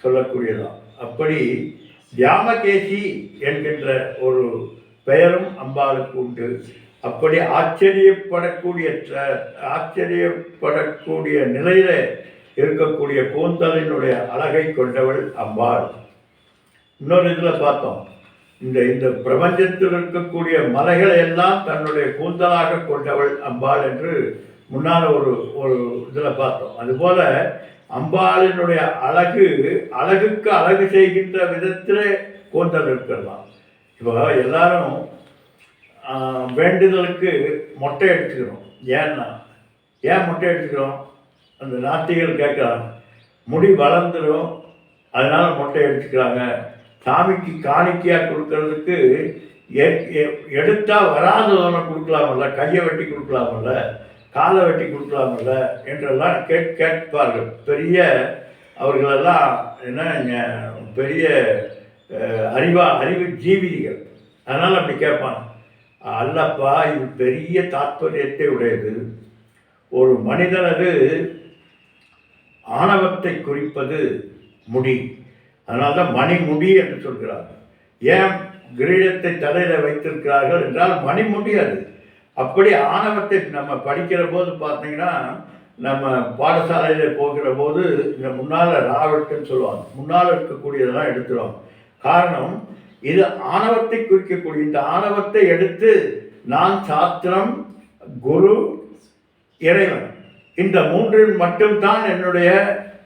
சொல்லக்கூடியதாம். அப்படி தியாமகேசி என்கின்ற ஒரு பெயரும் அம்பாளுக்கு உண்டு. அப்படி ஆச்சரியப்படக்கூடிய நிலையில இருக்கக்கூடிய கூந்தலினுடைய அழகை கொண்டவள் அம்பாள். இன்னொரு இதில் பார்த்தோம், இந்த பிரபஞ்சத்தில் இருக்கக்கூடிய மலைகளை எல்லாம் தன்னுடைய கூந்தலாக கொண்டவள் அம்பாள் என்று முன்னால் ஒரு இதில் பார்த்தோம். அதுபோல அம்பாளினுடைய அழகுக்கு அழகு செய்கின்ற விதத்திலே கூந்தல் இருக்கிறதாம். இப்போ எல்லாரும் வேண்டுதலுக்கு மொட்டை அடிச்சுக்கிறோம். ஏன் மொட்டை அடிச்சுக்கிறோம்? அந்த நாத்திகள் கேட்குறாங்க, முடி வளர்ந்துடும் அதனால மொட்டை அடிச்சுக்கிறாங்க. சாமிக்கு காணிக்கையாக கொடுக்கறதுக்கு எடுத்தால் வராதவனை கொடுக்கலாமல்ல, கையை வெட்டி கொடுக்கலாமல்ல, காலை வெட்டி கொடுக்கலாமல்ல என்றெல்லாம் கேட்பார்கள். பெரிய அவர்களெல்லாம் என்ன பெரிய அறிவு ஜீவிகள். அதனால் அப்படி கேட்பாங்க. அல்லப்பா, இது பெரிய தாற்பயத்தை உடையது. ஒரு மனிதனது ஆணவத்தை குறிப்பது முடி. அதனால்தான் மணிமுடி என்று சொல்கிறார்கள். ஏன் கிரீடத்தை தலையில் வைத்திருக்கிறார்கள் என்றால் மணிமுடி அது. அப்படி ஆணவத்தை நம்ம படிக்கிற போது பார்த்தீங்கன்னா, நம்ம பாடசாலையில் போகிற போது இந்த முன்னால் ராவட்டுன்னு சொல்லுவாங்க, முன்னால் இருக்கக்கூடியதெல்லாம் எடுத்துருவாங்க. காரணம், இது ஆணவத்தை குறிக்கக்கூடிய இந்த ஆணவத்தை எடுத்து நான் சாஸ்திரம், குரு, இறைவன் இந்த மூன்றில் மட்டும்தான் என்னுடைய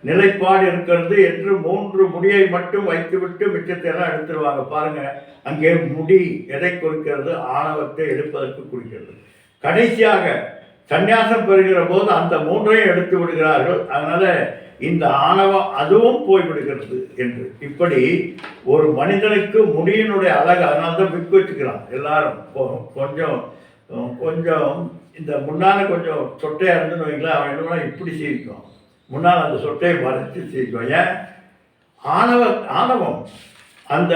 நிலைப்பாடு இருக்கிறது என்று 3 முடியை மட்டும் வைத்துவிட்டு மிச்சத்தை எல்லாம் எடுத்துருவாங்க. பாருங்க, அங்கே முடி எதை குறிக்கிறது? ஆணவத்தை எடுப்பதற்கு குறிக்கிறது. கடைசியாக சந்நியாசம் பெறுகிற போது அந்த 3ஐயும் எடுத்து விடுகிறார்கள். அதனால இந்த ஆணவம் அதுவும் போய்விடுகிறது என்று. இப்படி ஒரு மனிதனுக்கு முடியினுடைய அழகு, அதனால தான் விக்கு வச்சுக்கிறான் எல்லாரும். கொஞ்சம் கொஞ்சம் இந்த முன்னால கொஞ்சம் சொட்டையாக இருந்துன்னு வைங்களேன், அவன் என்ன இப்படி சீவிக்கும், முன்னால் அந்த சொட்டையை மறைச்சு சீவிக்கும். ஏன்? ஆணவம் அந்த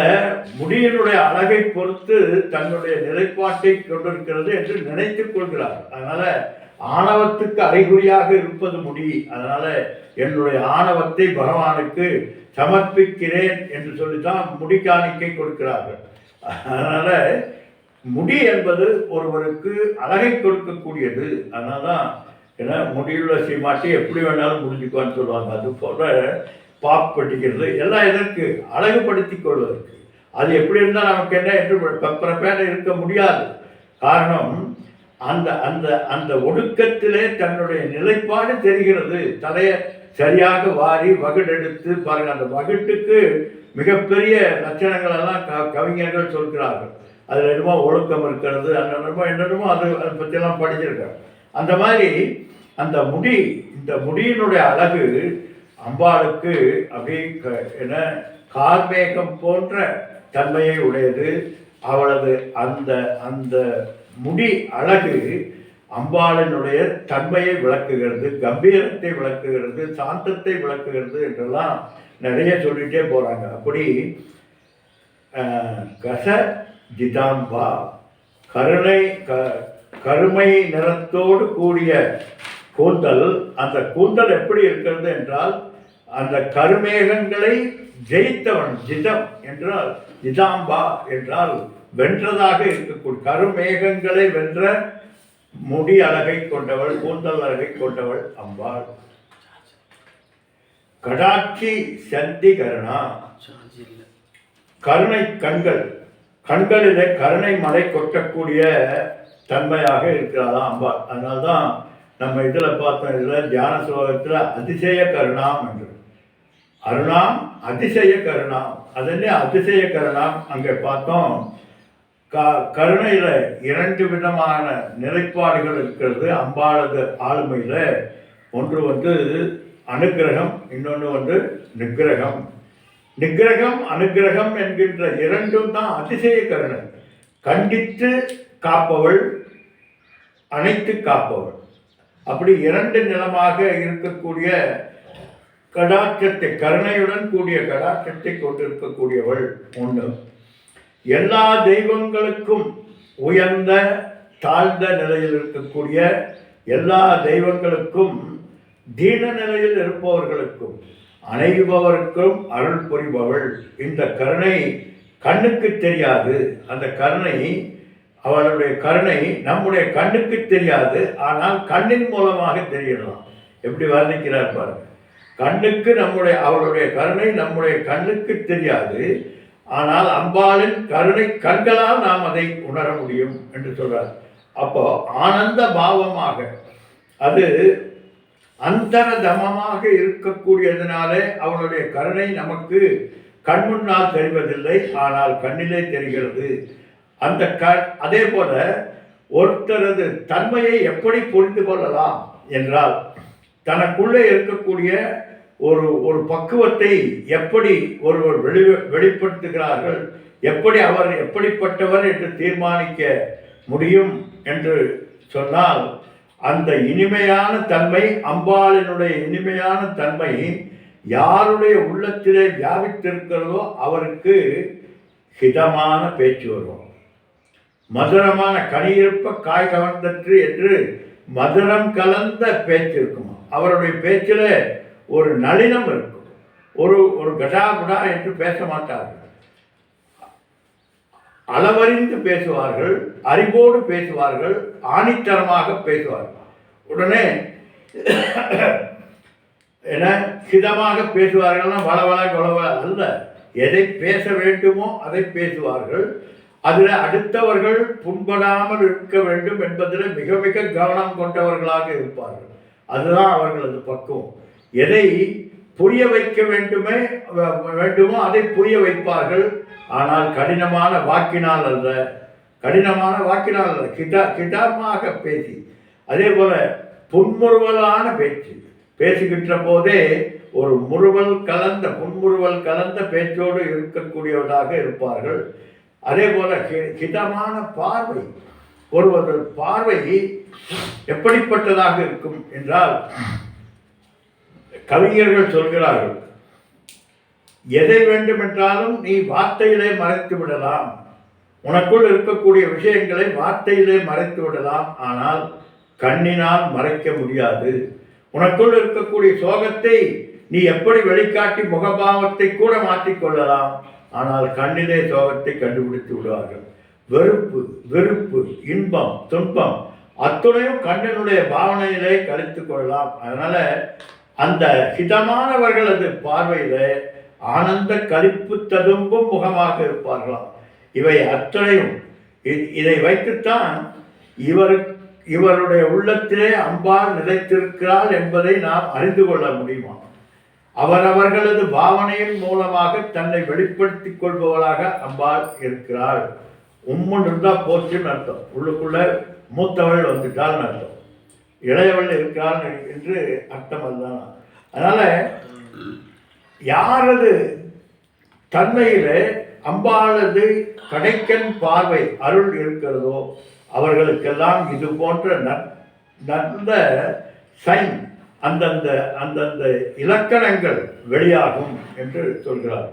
முடியினுடைய அழகை பொறுத்து தன்னுடைய நிலைப்பாட்டை கொண்டிருக்கிறது என்று நினைத்துக் கொள்கிறார். அதனால ஆணவத்துக்கு அறிகுறியாக இருப்பது முடி. அதனால என்னுடைய ஆணவத்தை பகவானுக்கு சமர்ப்பிக்கிறேன் என்று சொல்லித்தான் முடி காணிக்கை கொடுக்கிறார்கள். அதனால முடி என்பது ஒருவருக்கு அழகை கொடுக்கக்கூடியது. அதனால தான் ஏன்னா முடியுள்ள சீமாட்டி எப்படி வேணாலும் முடிஞ்சுக்குவான்னு சொல்லுவாங்க. அது போல பாப் படிக்கிறது எல்லாம் எதற்கு? அழகுபடுத்தி கொள்வதற்கு. அது எப்படி இருந்தால் நமக்கு என்ன என்று பப்பரப்பேன இருக்க முடியாது. காரணம் அந்த அந்த அந்த ஒடுக்கத்திலே தன்னுடைய நிலைப்பாடு தெரிகிறது. தலையை சரியாக வாரி வகுடெடுத்து பாருங்க. அந்த வகுட்டுக்கு மிகப்பெரிய லட்சணங்கள் எல்லாம் கவிஞர்கள் சொல்கிறார்கள். அதில் என்னமோ ஒழுக்கம் இருக்கிறது, என்னென்னமோ அதை பற்றியெல்லாம் படிச்சிருக்காங்க. அந்த மாதிரி அந்த முடி, இந்த முடியினுடைய அழகு அம்பாளுக்கு அப்படியே என்ன கார்மேகம் போன்ற தன்மையை உடையது. அவளது அந்த அந்த முடி அழகு அம்பாளினுடைய தன்மையை விளக்குகிறது, கம்பீரத்தை விளக்குகிறது, சாந்தத்தை விளக்குகிறது என்றெல்லாம் நிறைய சொல்லிகிட்டே போகிறாங்க. அப்படி கச ஜிதாம்பா, கருமை நிறத்தோடு கூடிய கூந்தல். அந்த கூந்தல் எப்படி இருக்கிறது என்றால் அந்த கருமேகங்களை ஜெயித்தவன். ஜிதம் என்றால், ஜிதாம்பா என்றால் வென்றதாக இருக்கக்கூடிய, கருமேகங்களை வென்ற முடி அழகை கொண்டவள், கூந்தல் அழகை கொண்டவள் அம்பாள். கடாட்சி சந்தி கருணா, கருணை கண்கள், கண்களிலே கருணை மலை கொட்டக்கூடிய தன்மையாக இருக்கிறாளாம் அம்பாள். அதனால்தான் நம்ம இதில் பார்த்தோம், இதில் தியான ஸ்லோகத்தில் அதிசய கருணாம் என்று. அருணாம் அதிசய கருணாம், அதனே அதிசய கருணாம். அங்கே பார்த்தோம் கருணையில் 2 விதமான நிலைப்பாடுகள் இருக்கிறது அம்பாளது ஆளுமையில். ஒன்று அனுக்கிரகம், இன்னொன்று நிக்கிரகம். நிக்கிரகம் அனுக்கிரகம் என்கின்ற 2ம் தான் அதிசய கருணை. கண்டித்து காப்பவள், அனைத்து காப்பவள். அப்படி 2 நிலமாக இருக்கக்கூடிய கடாட்சத்தை, கருணையுடன் கூடிய கடாட்சத்தை கொண்டிருக்கக்கூடியவள் ஒன்று. எல்லா தெய்வங்களுக்கும் உயர்ந்த தாழ்ந்த நிலையில் இருக்கக்கூடிய, எல்லா தெய்வங்களுக்கும் தீன நிலையில் இருப்பவர்களுக்கும் அணைபவருக்கும் அருள் புரிபவள். இந்த கருணை கண்ணுக்கு தெரியாது. அந்த கருணை, அவளுடைய கருணை நம்முடைய கண்ணுக்கு தெரியாது, ஆனால் கண்ணின் மூலமாக தெரியலாம். எப்படி வர்ணிக்கிறார் பாருங்க. கண்ணுக்கு அவளுடைய கருணை நம்முடைய கண்ணுக்கு தெரியாது, ஆனால் அம்பாளின் கருணை கண்களால் நாம் அதை உணர முடியும் என்று சொல்றார். அப்போ ஆனந்த பாவமாக, அது அந்தரதமமாக இருக்கக்கூடியதுனாலே அவளுடைய கருணை நமக்கு கண்முன்னால் தெரிவதில்லை, ஆனால் கண்ணிலே தெரிகிறது. அந்த அதே போல ஒருத்தரது தன்மையை எப்படி புரிந்து கொள்ளலாம் என்றால், தனக்குள்ளே இருக்கக்கூடிய ஒரு பக்குவத்தை எப்படி ஒருவர் வெளிப்படுத்துகிறார்கள், எப்படி அவர் எப்படிப்பட்டவர் என்று தீர்மானிக்க முடியும் என்று சொன்னால், அந்த இனிமையான தன்மை, அம்பாளினுடைய இனிமையான தன்மை யாருடைய உள்ளத்திலே வியாபித்திருக்கிறதோ அவருக்கு ஹிதமான பேச்சு வரும். மதுரமான கனியிருப்ப காய் கவர்ந்தற்று என்று மதுரம் கலந்த பேச்சு இருக்கும். அவருடைய பேச்சில் ஒரு நளினம் இருக்கும். ஒரு கடாபுடா என்று பேச மாட்டார்கள். அளவறிந்து பேசுவார்கள், அறிவோடு பேசுவார்கள், ஆணித்தரமாக பேசுவார்கள். உடனே என்ன ஹிதமாக பேசுவார்கள்னா வளவள கொலவ அல்ல, எதை பேச வேண்டுமோ அதை பேசுவார்கள். அதில் அடுத்தவர்கள் புண்படாமல் இருக்க வேண்டும் என்பதில் மிக மிக கவனம் கொண்டவர்களாக இருப்பார்கள். அதுதான் அவர்களது பக்குவம். எதை புரிய வைக்க வேண்டுமோ அதை புரிய வைப்பார்கள். ஆனால் கடினமான வாக்கினால் அல்ல, கிதாமாக பேசி, அதே போல புன்முறுவலான பேச்சு பேசுகின்ற போதே ஒரு புன்முறுவல் கலந்த பேச்சோடு இருக்கக்கூடியவர்களாக இருப்பார்கள். அதே போல ஹிதமான பார்வை, ஒருவர் பார்வை எப்படிப்பட்டதாக இருக்கும் என்றால், கவிஞர்கள் சொல்கிறார்கள், எதை வேண்டுமென்றாலும் நீ வார்த்தையிலே மறைத்து விடலாம், உனக்குள் இருக்கக்கூடிய விஷயங்களை வார்த்தையிலே மறைத்து விடலாம், ஆனால் கண்ணினால் மறைக்க முடியாது. உனக்குள் இருக்கக்கூடிய சோகத்தை நீ எப்படி வெளிக்காட்டி முகபாவத்தை கூட மாற்றிக்கொள்ளலாம், ஆனால் கண்ணிலே சோகத்தை கண்டுபிடித்து விடுவார்கள். வெறுப்பு, இன்பம், துன்பம் அத்துணையும் கண்ணினுடைய பாவனையிலே கழித்து கொள்ளலாம். அதனால அந்த ஹிதமானவர்களது பார்வையில ஆனந்த களிப்பு ததும்பும் முகமாக இருப்பார்களாம். இவை அத்தனையும் இதை வைத்துத்தான் இவருடைய உள்ளத்திலே அம்பாள் நிலைத்திருக்கிறாள் என்பதை நாம் அறிந்து கொள்ள முடியுமா? அவரவர்களது பாவனையின் மூலமாக தன்னை வெளிப்படுத்திக் கொள்பவளாக அம்பாள் இருக்கிறாள். உம்முன்னு இருந்தா போச்சுன்னு அர்த்தம். உள்ளுக்குள்ள மூத்தவள் வந்துட்டாள்னு அர்த்தம், இளையவள் இருக்கிறாள் என்று அர்த்தம் அதுதான். அதனால யாரது தன்மையிலே அம்பாளது கடைக்கண் பார்வை அருள் இருக்கிறதோ அவர்களுக்கெல்லாம் இது போன்ற நல்ல சைன், அந்தந்த இலக்கணங்கள் வெளியாகும் என்று சொல்கிறார்.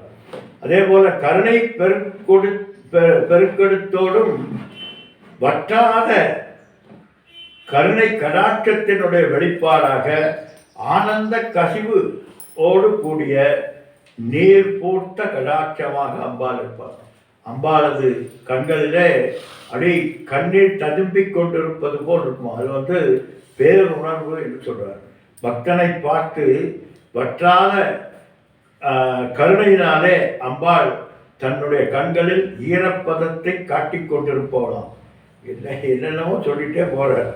அதே போல கருணை பெருக்கெடுத்தோடும் வற்றாத கருணை கடாட்சத்தினுடைய வெளிப்பாடாக ஆனந்த கசிவு ஓடு கூடிய நீர் பூர்த்த கடாட்சமாக அம்பாள் இருப்பார். அம்பாளது கண்களிலே கண்ணீர் ததும்பிக் கொண்டிருப்பது போல் இருக்கும். அது பேருணர்வு என்று சொல்றார். பக்தனை பார்த்து வற்றாத கருணையினாலே அம்பாள் தன்னுடைய கண்களில் ஈரப்பதத்தை காட்டிக் கொண்டிருப்போலாம். என்னென்னமோ சொல்லிட்டே போறார்.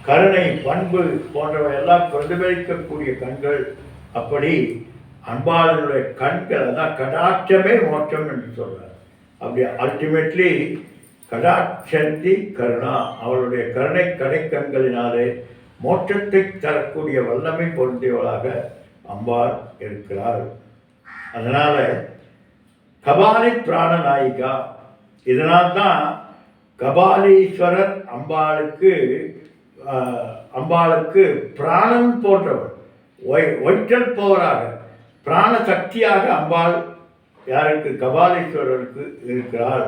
கருணை, பண்பு போன்றவை எல்லாம் பிரதிபலிக்கக்கூடிய கண்கள். அப்படி அம்பாளுடைய கண்கள், அதான் கடாட்சமே மோட்சம் என்று சொல்றார். அப்படி அல்டிமேட்லி கடாட்சந்தி கருணா, அவளுடைய கருணை கடைக்கண்களினாலே மோட்சத்தை தரக்கூடிய வல்லமை பொருந்தியவளாக அம்பாள் இருக்கிறாள். அதனால கபாலி பிராணநாயிகா. இதனால்தான் கபாலீஸ்வரர் அம்பாளுக்கு பிராணம் போன்றவர், ஒய்ற்றல் போவராக, பிராண சக்தியாக அம்பாள் யாருக்கு? கபாலீஸ்வரருக்கு இருக்கிறாள்.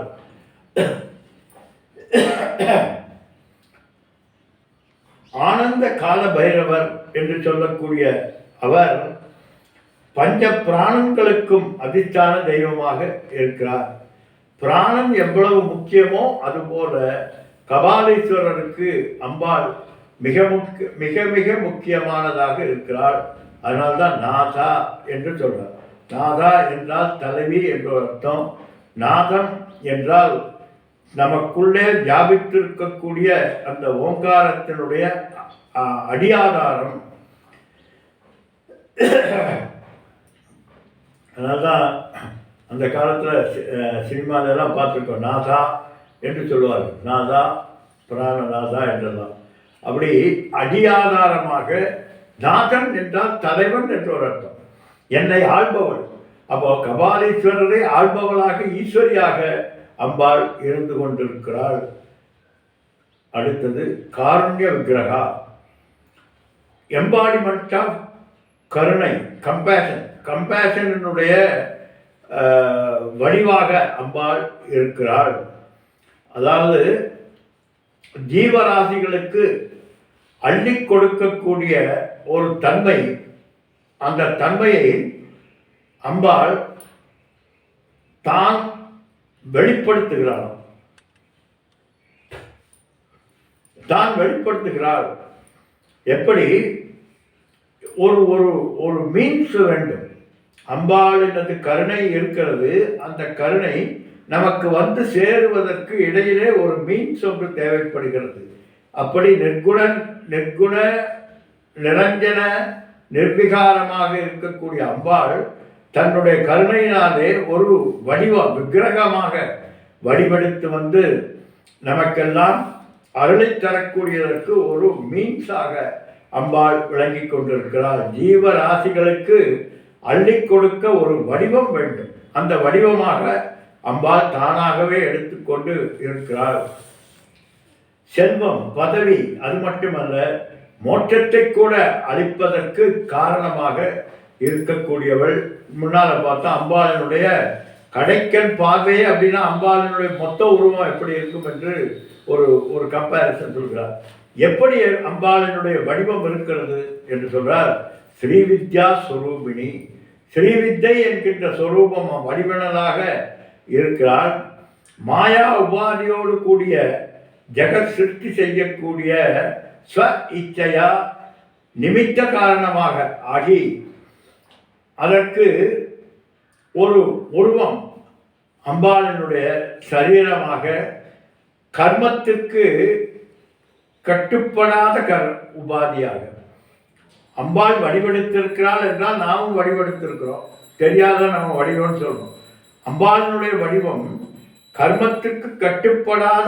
ஆனந்த கால பைரவர் என்று சொல்லக்கூடிய அவர் பஞ்ச பிராணங்களுக்கும் அதிஷ்டான தெய்வமாக இருக்கிறார். பிராணம் எவ்வளவு முக்கியமோ அதுபோல கபாலீஸ்வரருக்கு அம்பாள் மிக மிக முக்கியமானதாக இருக்கிறாள். அதனால்தான் நாதா என்று சொல்றார். நாதா என்றால் தலைவி என்று அர்த்தம். நாதம் என்றால் நமக்குள்ளே வியாபித்திருக்கக்கூடிய அந்த ஓங்காரத்தினுடைய அடியாதாரம். அதனால்தான் அந்த காலத்தில் சினிமாலெல்லாம் பார்த்துருக்கோம், நாதா என்று சொல்லுவார்கள். நாதா, பிராணநாதா என்றெல்லாம். அப்படி அடியாதாரமாக நாதன் என்றால் தலைவன் என்று ஒரு அர்த்தம், என்னை ஆள்பவள். அப்போ கபாலீஸ்வரரை ஆள்பவளாக ஈஸ்வரியாக அம்பாள் இருந்து கொண்டிருக்கிறாள். அடுத்தது காருண்ய விக்கிரகா, எம்பாடிமெண்ட் ஆஃப் கருணை, கம்பேஷனுடைய வடிவாக அம்பாள் இருக்கிறாள். அதாவது ஜீவராசிகளுக்கு அள்ளி கொடுக்கக்கூடிய ஒரு தன்மை, அந்த தன்மையை அம்பாள் தான் வெளிப்படுத்துகிறாள். எப்படி? ஒரு மீன்ஸ் வேண்டும். அம்பாளினது கருணை இருக்கிறது. அந்த கருணை நமக்கு வந்து சேருவதற்கு இடையிலே ஒரு மீன்ஸ் ஒன்று தேவைப்படுகிறது. அப்படி நிர்குண நிரஞ்சன நிர்விகாரமாக இருக்கக்கூடிய அம்பாள் தன்னுடைய கருணையினாலே ஒரு விக்கிரகமாக வடிவெடுத்து வந்து நமக்கெல்லாம் அருளை தரக்கூடியதற்கு ஒரு மீன்ஸாக அம்பாள் விளங்கி கொண்டிருக்கிறாள். ஜீவராசிகளுக்கு அள்ளி கொடுக்க ஒரு வடிவம் வேண்டும். அந்த வடிவமாக அம்பாள் தானாகவே எடுத்துக்கொண்டு இருக்கிறாள். செல்வம், பதவி, அது மட்டுமல்ல, மோட்சத்தை கூட அளிப்பதற்கு காரணமாக இருக்கக்கூடியவள். முன்னால பார்த்தா அம்பாளினுடைய கடைக்கன் பார்வையே அப்படின்னா அம்பாளினுடைய மொத்த உருவம் எப்படி இருக்கும் என்று ஒரு கம்பேரிசன் சொல்கிறார். எப்படி அம்பாளினுடைய வடிவம் இருக்கிறது என்று சொல்றார். ஸ்ரீவித்யா ஸ்வரூபிணி, ஸ்ரீவித்தை என்கின்ற ஸ்வரூபம் வடிவனலாக இருக்கிறாள். மாயா உபாதியோடு கூடிய ஜெகத் சிருஷ்டி செய்யக்கூடிய ஸ்வ இச்சையா நிமித்த காரணமாக ஆகி அதற்கு ஒரு உருவம் அம்பாளினுடைய சரீரமாக கர்மத்திற்கு கட்டுப்படாத உபாதியாக அம்பாள் வடிவெடுத்திருக்கிறாள் என்றால் நாமும் வடிவெடுத்திருக்கிறோம். தெரியாத நம்ம வடிவம்னு சொல்லணும். அம்பாளினுடைய வடிவம் கர்மத்துக்கு கட்டுப்படாத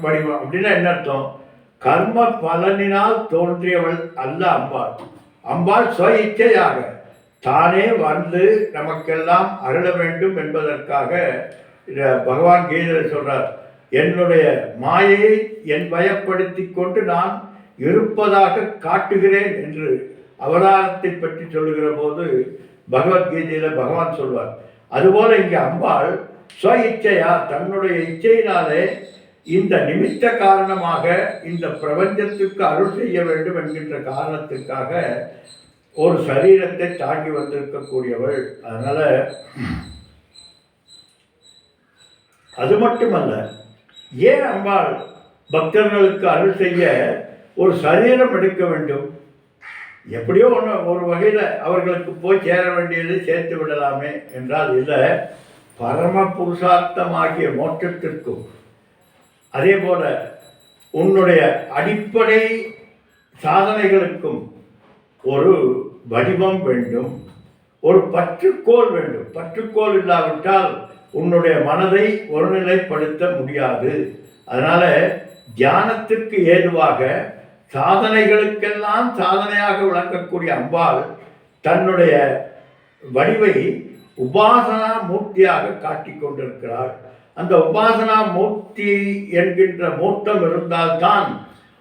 வடிவம் அப்படின்னா என்ன அர்த்தம்? கர்ம பலனினால் தோன்றியவள் அல்ல அம்பாள். அம்பாள் சுய இச்சையாக தானே வந்து நமக்கெல்லாம் அருள வேண்டும் என்பதற்காக பகவான் கீதையில் சொல்றார். என்னுடைய மாயையை என் வயப்படுத்தி கொண்டு நான் இருப்பதாக காட்டுகிறேன் என்று அவதாரத்தை பற்றி சொல்லுகிற போது பகவத்கீதையில பகவான் சொல்வார். அதுபோல இங்கே அம்பாள் சுய இச்சையா தன்னுடைய இச்சையினாலே இந்த நிமித்த காரணமாக இந்த பிரபஞ்சத்திற்கு அருள் செய்ய வேண்டும் என்கின்ற காரணத்திற்காக ஒரு சரீரத்தை தாங்கி வந்திருக்கக்கூடியவள். அதனால அது மட்டுமல்ல, ஏன் அம்பாள் பக்தர்களுக்கு அருள் செய்ய ஒரு சரீரம் எடுக்க வேண்டும்? எப்படியோ ஒரு வகையில் அவர்களுக்கு போய் சேர வேண்டியது சேர்த்து விடலாமே என்றால் இல்லை. பரம புருஷார்த்தமாகிய மோட்சத்திற்கும் அதே போல உன்னுடைய அடிப்படை சாதனைகளுக்கும் ஒரு வடிவம் வேண்டும், ஒரு பற்றுக்கோள் வேண்டும். பற்றுக்கோள் இல்லாவிட்டால் உன்னுடைய மனதை ஒருநிலைப்படுத்த முடியாது. அதனால தியானத்திற்கு ஏதுவாக சாதனைகளுக்கெல்லாம் சாதனையாக விளங்கக்கூடிய அம்பாள் தன்னுடைய வடிவை உபாசனா மூர்த்தியாக காட்டிக் கொண்டிருக்கிறாள். அந்த உபாசனா மூர்த்தி என்கின்ற மூர்த்தம் இருந்தால்தான்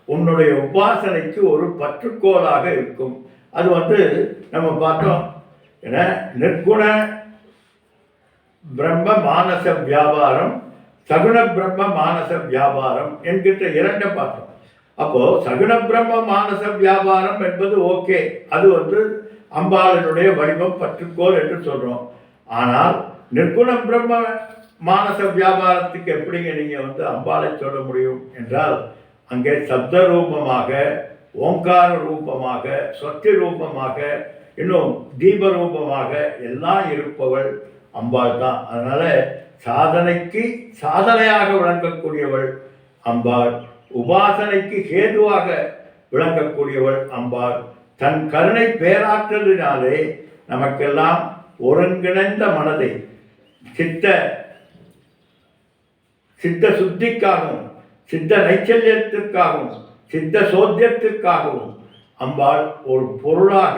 உன்னுடைய உபாசனைக்கு ஒரு பற்றுக்கோளாக இருக்கும். அது நம்ம பார்த்தோம். ஏன்னா நிர்குண பிரம்ம மானச வியாபாரம், சகுண பிரம்ம மானச வியாபாரம் என்கின்ற இரண்டை பார்த்தோம். அப்போ சகுண பிரம்ம மானச வியாபாரம் என்பது ஓகே, அது அம்பாளினுடைய வடிவம் பற்றுக்கோள் என்று சொல்றோம். ஆனால் நிர்குண பிரம்ம மானச வியாபாரத்துக்கு எப்படிங்க நீங்க அம்பாளை சொல்ல முடியும் என்றால், அங்கே சப்த ரூபமாக, ஓங்கார ரூபமாக, சொத்தி ரூபமாக, இன்னும் தீப ரூபமாக எல்லாம் இருப்பவள் அம்பாள் தான். அதனால சாதனைக்கு சாதனையாக விளங்கக்கூடியவள் அம்பாள், உபாசனைக்கு ஹேதுவாக விளங்கக்கூடியவள் அம்பாள். தன் கருணை பேராற்றலினாலே நமக்கெல்லாம் ஒருங்கிணைந்த மனதை சித்த சுத்திக்காகவும், சித்த நைச்சல்யத்திற்காகவும், சித்த சோத்தியத்திற்காகவும் அம்பாள் ஒரு பொருளாக,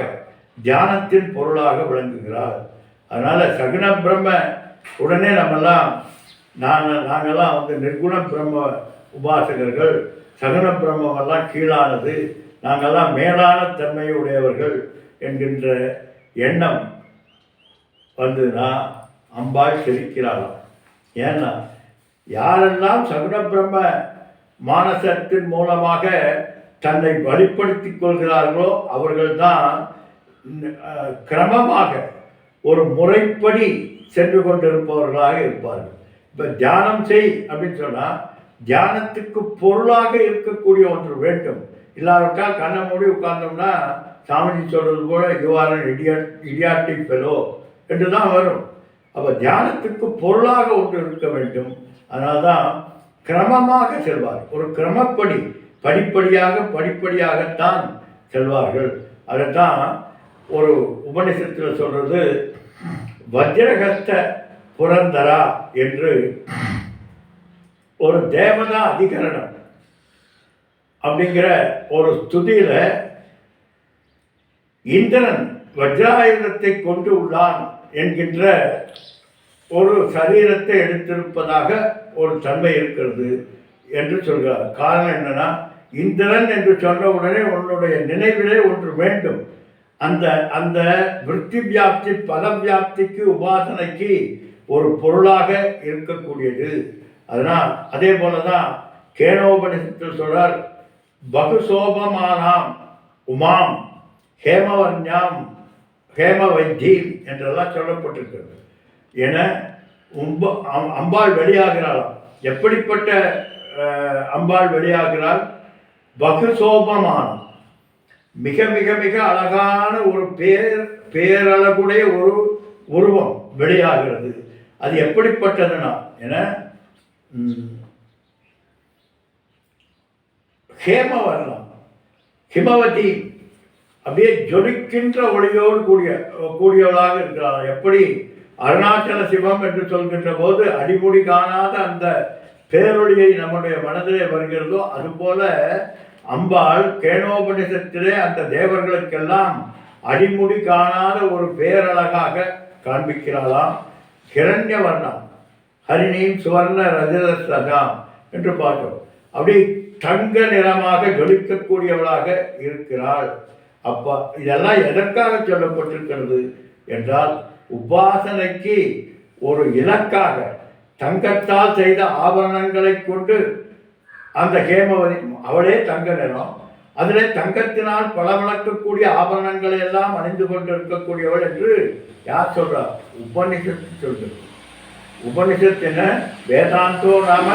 தியானத்தின் பொருளாக விளங்குகிறாள். அதனால சகுண பிரம்ம உடனே நாங்கெல்லாம் நிர்குண பிரம்ம உபாசகர்கள், சகுண பிரம்மெல்லாம் கீழானது, நாங்கள்லாம் மேலான தன்மையை உடையவர்கள் என்கின்ற எண்ணம் அம்பாள் சிரிக்கிறாளாம். ஏன்னா யாரெல்லாம் சகுண பிரம்ம மானசத்தின் மூலமாக தன்னை வழிப்படுத்திக் கொள்கிறார்களோ அவர்கள்தான் கிரமமாக ஒரு முறைப்படி சென்று கொண்டிருப்பவர்களாக இருப்பார்கள். இப்போ தியானம் செய் அப்படின்னு சொன்னால் தியானத்துக்கு பொருளாக இருக்கக்கூடிய ஒன்று வேண்டும். இல்லாவிட்டால் கண்ணை மூடி உட்கார்ந்தோம்னா சாமிஜி சொல்கிறது போல யூஆர் இடியாட்டிக் ஃபெலோ என்று தான் வரும். அப்போ தியானத்துக்கு பொருளாக ஒன்று இருக்க வேண்டும். அதனால தான் கிரமமாக செல்வார். ஒரு கிரமப்படி படிப்படியாகத்தான் செல்வார்கள். அதைத்தான் ஒரு உபநிஷத்தில் சொல்கிறது, வஜ்ரஹஸ்த புரந்தரா என்று ஒரு தேவதா அதிகரணம் அப்படிங்கிற ஒரு ஸ்துதியில் இந்திரன் வஜ்ராயுதத்தை கொண்டு உள்ளான் என்கின்ற ஒரு சரீரத்தை எடுத்திருப்பதாக ஒரு தன்மை இருக்கிறது என்று சொல்கிறார். காரணம் என்னன்னா, இந்திரன் என்று சொன்ன உடனே உன்னுடைய நினைவிலே ஒன்று வேண்டும். அந்த அந்த விருத்தி வியாப்தி பல வியாப்திக்கு உபாசனைக்கு ஒரு பொருளாக இருக்கக்கூடியது. அதனால் அதே போல தான் கேனோபனிஷத்தில் சொல்றார், பகுசோபமானாம் உமாம் ஹேமவன்யாம் ஹேமவைத்தீம் என்றெல்லாம் சொல்லப்பட்டிருக்கிறது. என அம்பாள் வெளியாகிறாளாம். எப்படிப்பட்ட அம்பாள் வெளியாகிறாள்? பகுசோபமானம், மிக மிக மிக அழகான ஒரு பேரழகுடைய ஒரு உருவம் வெளியாகிறது. அது எப்படிப்பட்டதுன்னா, என ஹேமவர்ணம் ஹிமவதி, அப்படியே ஜொலிக்கின்ற ஒளியோடு கூடியவளாக இருக்கிறாள். எப்படி அருணாச்சல சிவம் என்று சொல்கின்ற போது அடிமுடி காணாத அந்த பேரொழியை நம்முடைய மனதிலே வருகிறதோ, அதுபோல அம்பாள் கேனோபனிஷத்திலே அந்த தேவர்களுக்கெல்லாம் அடிமுடி காணாத ஒரு பேரழகாக காண்பிக்கிறாளாம். ஹிரண்யவர்ணம் ஹரிணீம் சுவர்ண ரஜதம் என்று பார்த்தோம். அப்படி தங்க நிறமாக ஜொலிக்கக்கூடியவளாக இருக்கிறாள். அப்பா இதெல்லாம் எதற்காக சொல்லப்பட்டிருக்கிறது என்றால், உபாசனைக்கு ஒரு இலக்காக தங்கத்தால் செய்த ஆபரணங்களை கொண்டு அந்த ஹேமவதி, அவளே தங்க நிறம், அதிலே தங்கத்தினால் பளபளக்கக்கூடிய ஆபரணங்களை எல்லாம் அணிந்து கொண்டு இருக்கக்கூடியவள் என்று யார் சொல்றார்? உபனிஷத்து சொல்கிறது. உபனிஷத் என்ன? வேதாந்தோ நாம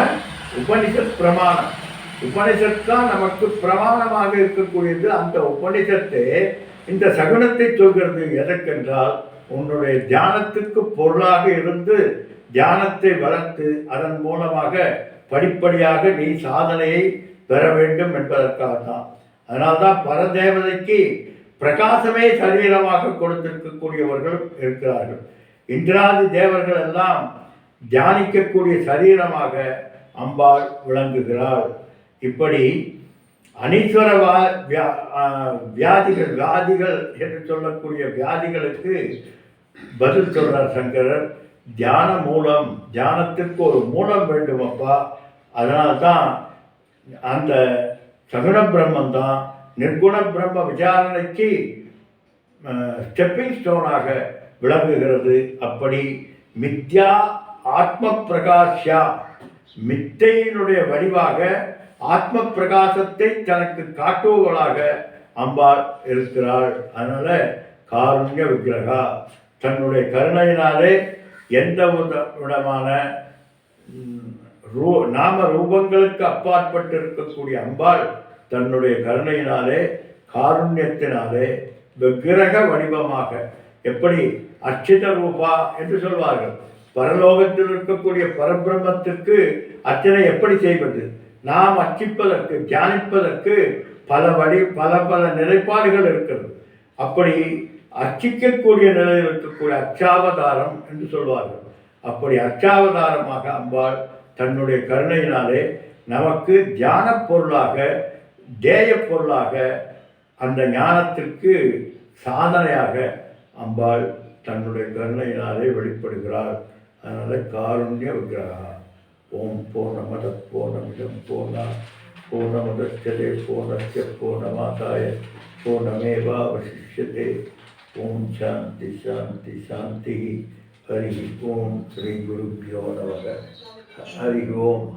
உபனிஷத் பிரமாணம். உபனிஷத் தான் நமக்கு பிரமாணமாக இருக்கக்கூடியது. அந்த உபனிஷத்தை இந்த சகுனத்தை சொல்கிறது. எதற்கென்றால், உன்னுடைய தியானத்துக்கு பொருளாக இருந்து தியானத்தை வளர்த்து அதன் மூலமாக படிப்படியாக நீ சாதனையை பெற வேண்டும் என்பதற்காகத்தான். அதனால்தான் பரதேவதைக்கு பிரகாசமே சரீரமாக கொடுத்திருக்கக்கூடியவர்கள் இருக்கிறார்கள். இந்திராதி தேவர்கள் எல்லாம் தியானிக்கக்கூடிய சரீரமாக அம்பாள் விளங்குகிறாள். இப்படி அனீஸ்வர வியாதிகள் என்று சொல்லக்கூடிய வியாதிகளுக்கு பதில் சொல்றார் சங்கரர். தியான மூலம், தியானத்திற்கு ஒரு மூலம் வேண்டும் அப்பா. அதனால்தான் அந்த சகுண பிரம்மன் தான் நிர்குண பிரம்ம விசாரணைக்கு ஸ்டெப்பிங் ஸ்டோனாக விளங்குகிறது. அப்படி மித்யா ஆத்ம பிரகாஷ்யா, மித்தையினுடைய வடிவாக ஆத்ம பிரகாசத்தை தனக்கு காட்டுபவளாக அம்பாள் இருக்கிறாள். அதனால காருண்ய விக்கிரகா, தன்னுடைய கருணையினாலே எந்த விதமான நாம ரூபங்களுக்கு அப்பாற்பட்டு இருக்கக்கூடிய அம்பாள் தன்னுடைய கருணையினாலே காருண்யத்தினாலே விக்கிரக வடிவமாக, எப்படி அர்ச்சித ரூபா என்று சொல்வார்கள், பரலோகத்தில் இருக்கக்கூடிய பரபிரம்மத்திற்கு அர்ச்சனை எப்படி செய்வது? நாம் அர்ச்சிப்பதற்கு, தியானிப்பதற்கு பல நிலைப்பாடுகள் இருக்கிறது. அப்படி அர்ச்சிக்கக்கூடிய நிலையில் இருக்கக்கூடிய அர்ச்சாவதாரம் என்று சொல்வார்கள். அப்படி அர்ச்சாவதாரமாக அம்பாள் தன்னுடைய கருணையினாலே நமக்கு தியான பொருளாக, தேய பொருளாக, அந்த ஞானத்திற்கு சாதனையாக அம்பாள் தன்னுடைய கருணையினாலே வெளிப்படுகிறாள். அதனால காருண்ய விக்கிரகா. ஓம் பூர்ணமத பூர்ணமிதம் பூர்ணமுதச்யதே பூர்ணஸ்ய பூர்ணமாதாய பூர்ணமேவாவசிஷ்யதே. ஓம் சாந்தி சாந்தி சாந்தி. ஹரி ஓம் ஸ்ரீ குருப்யோ நமக. ஹரி ஓம்.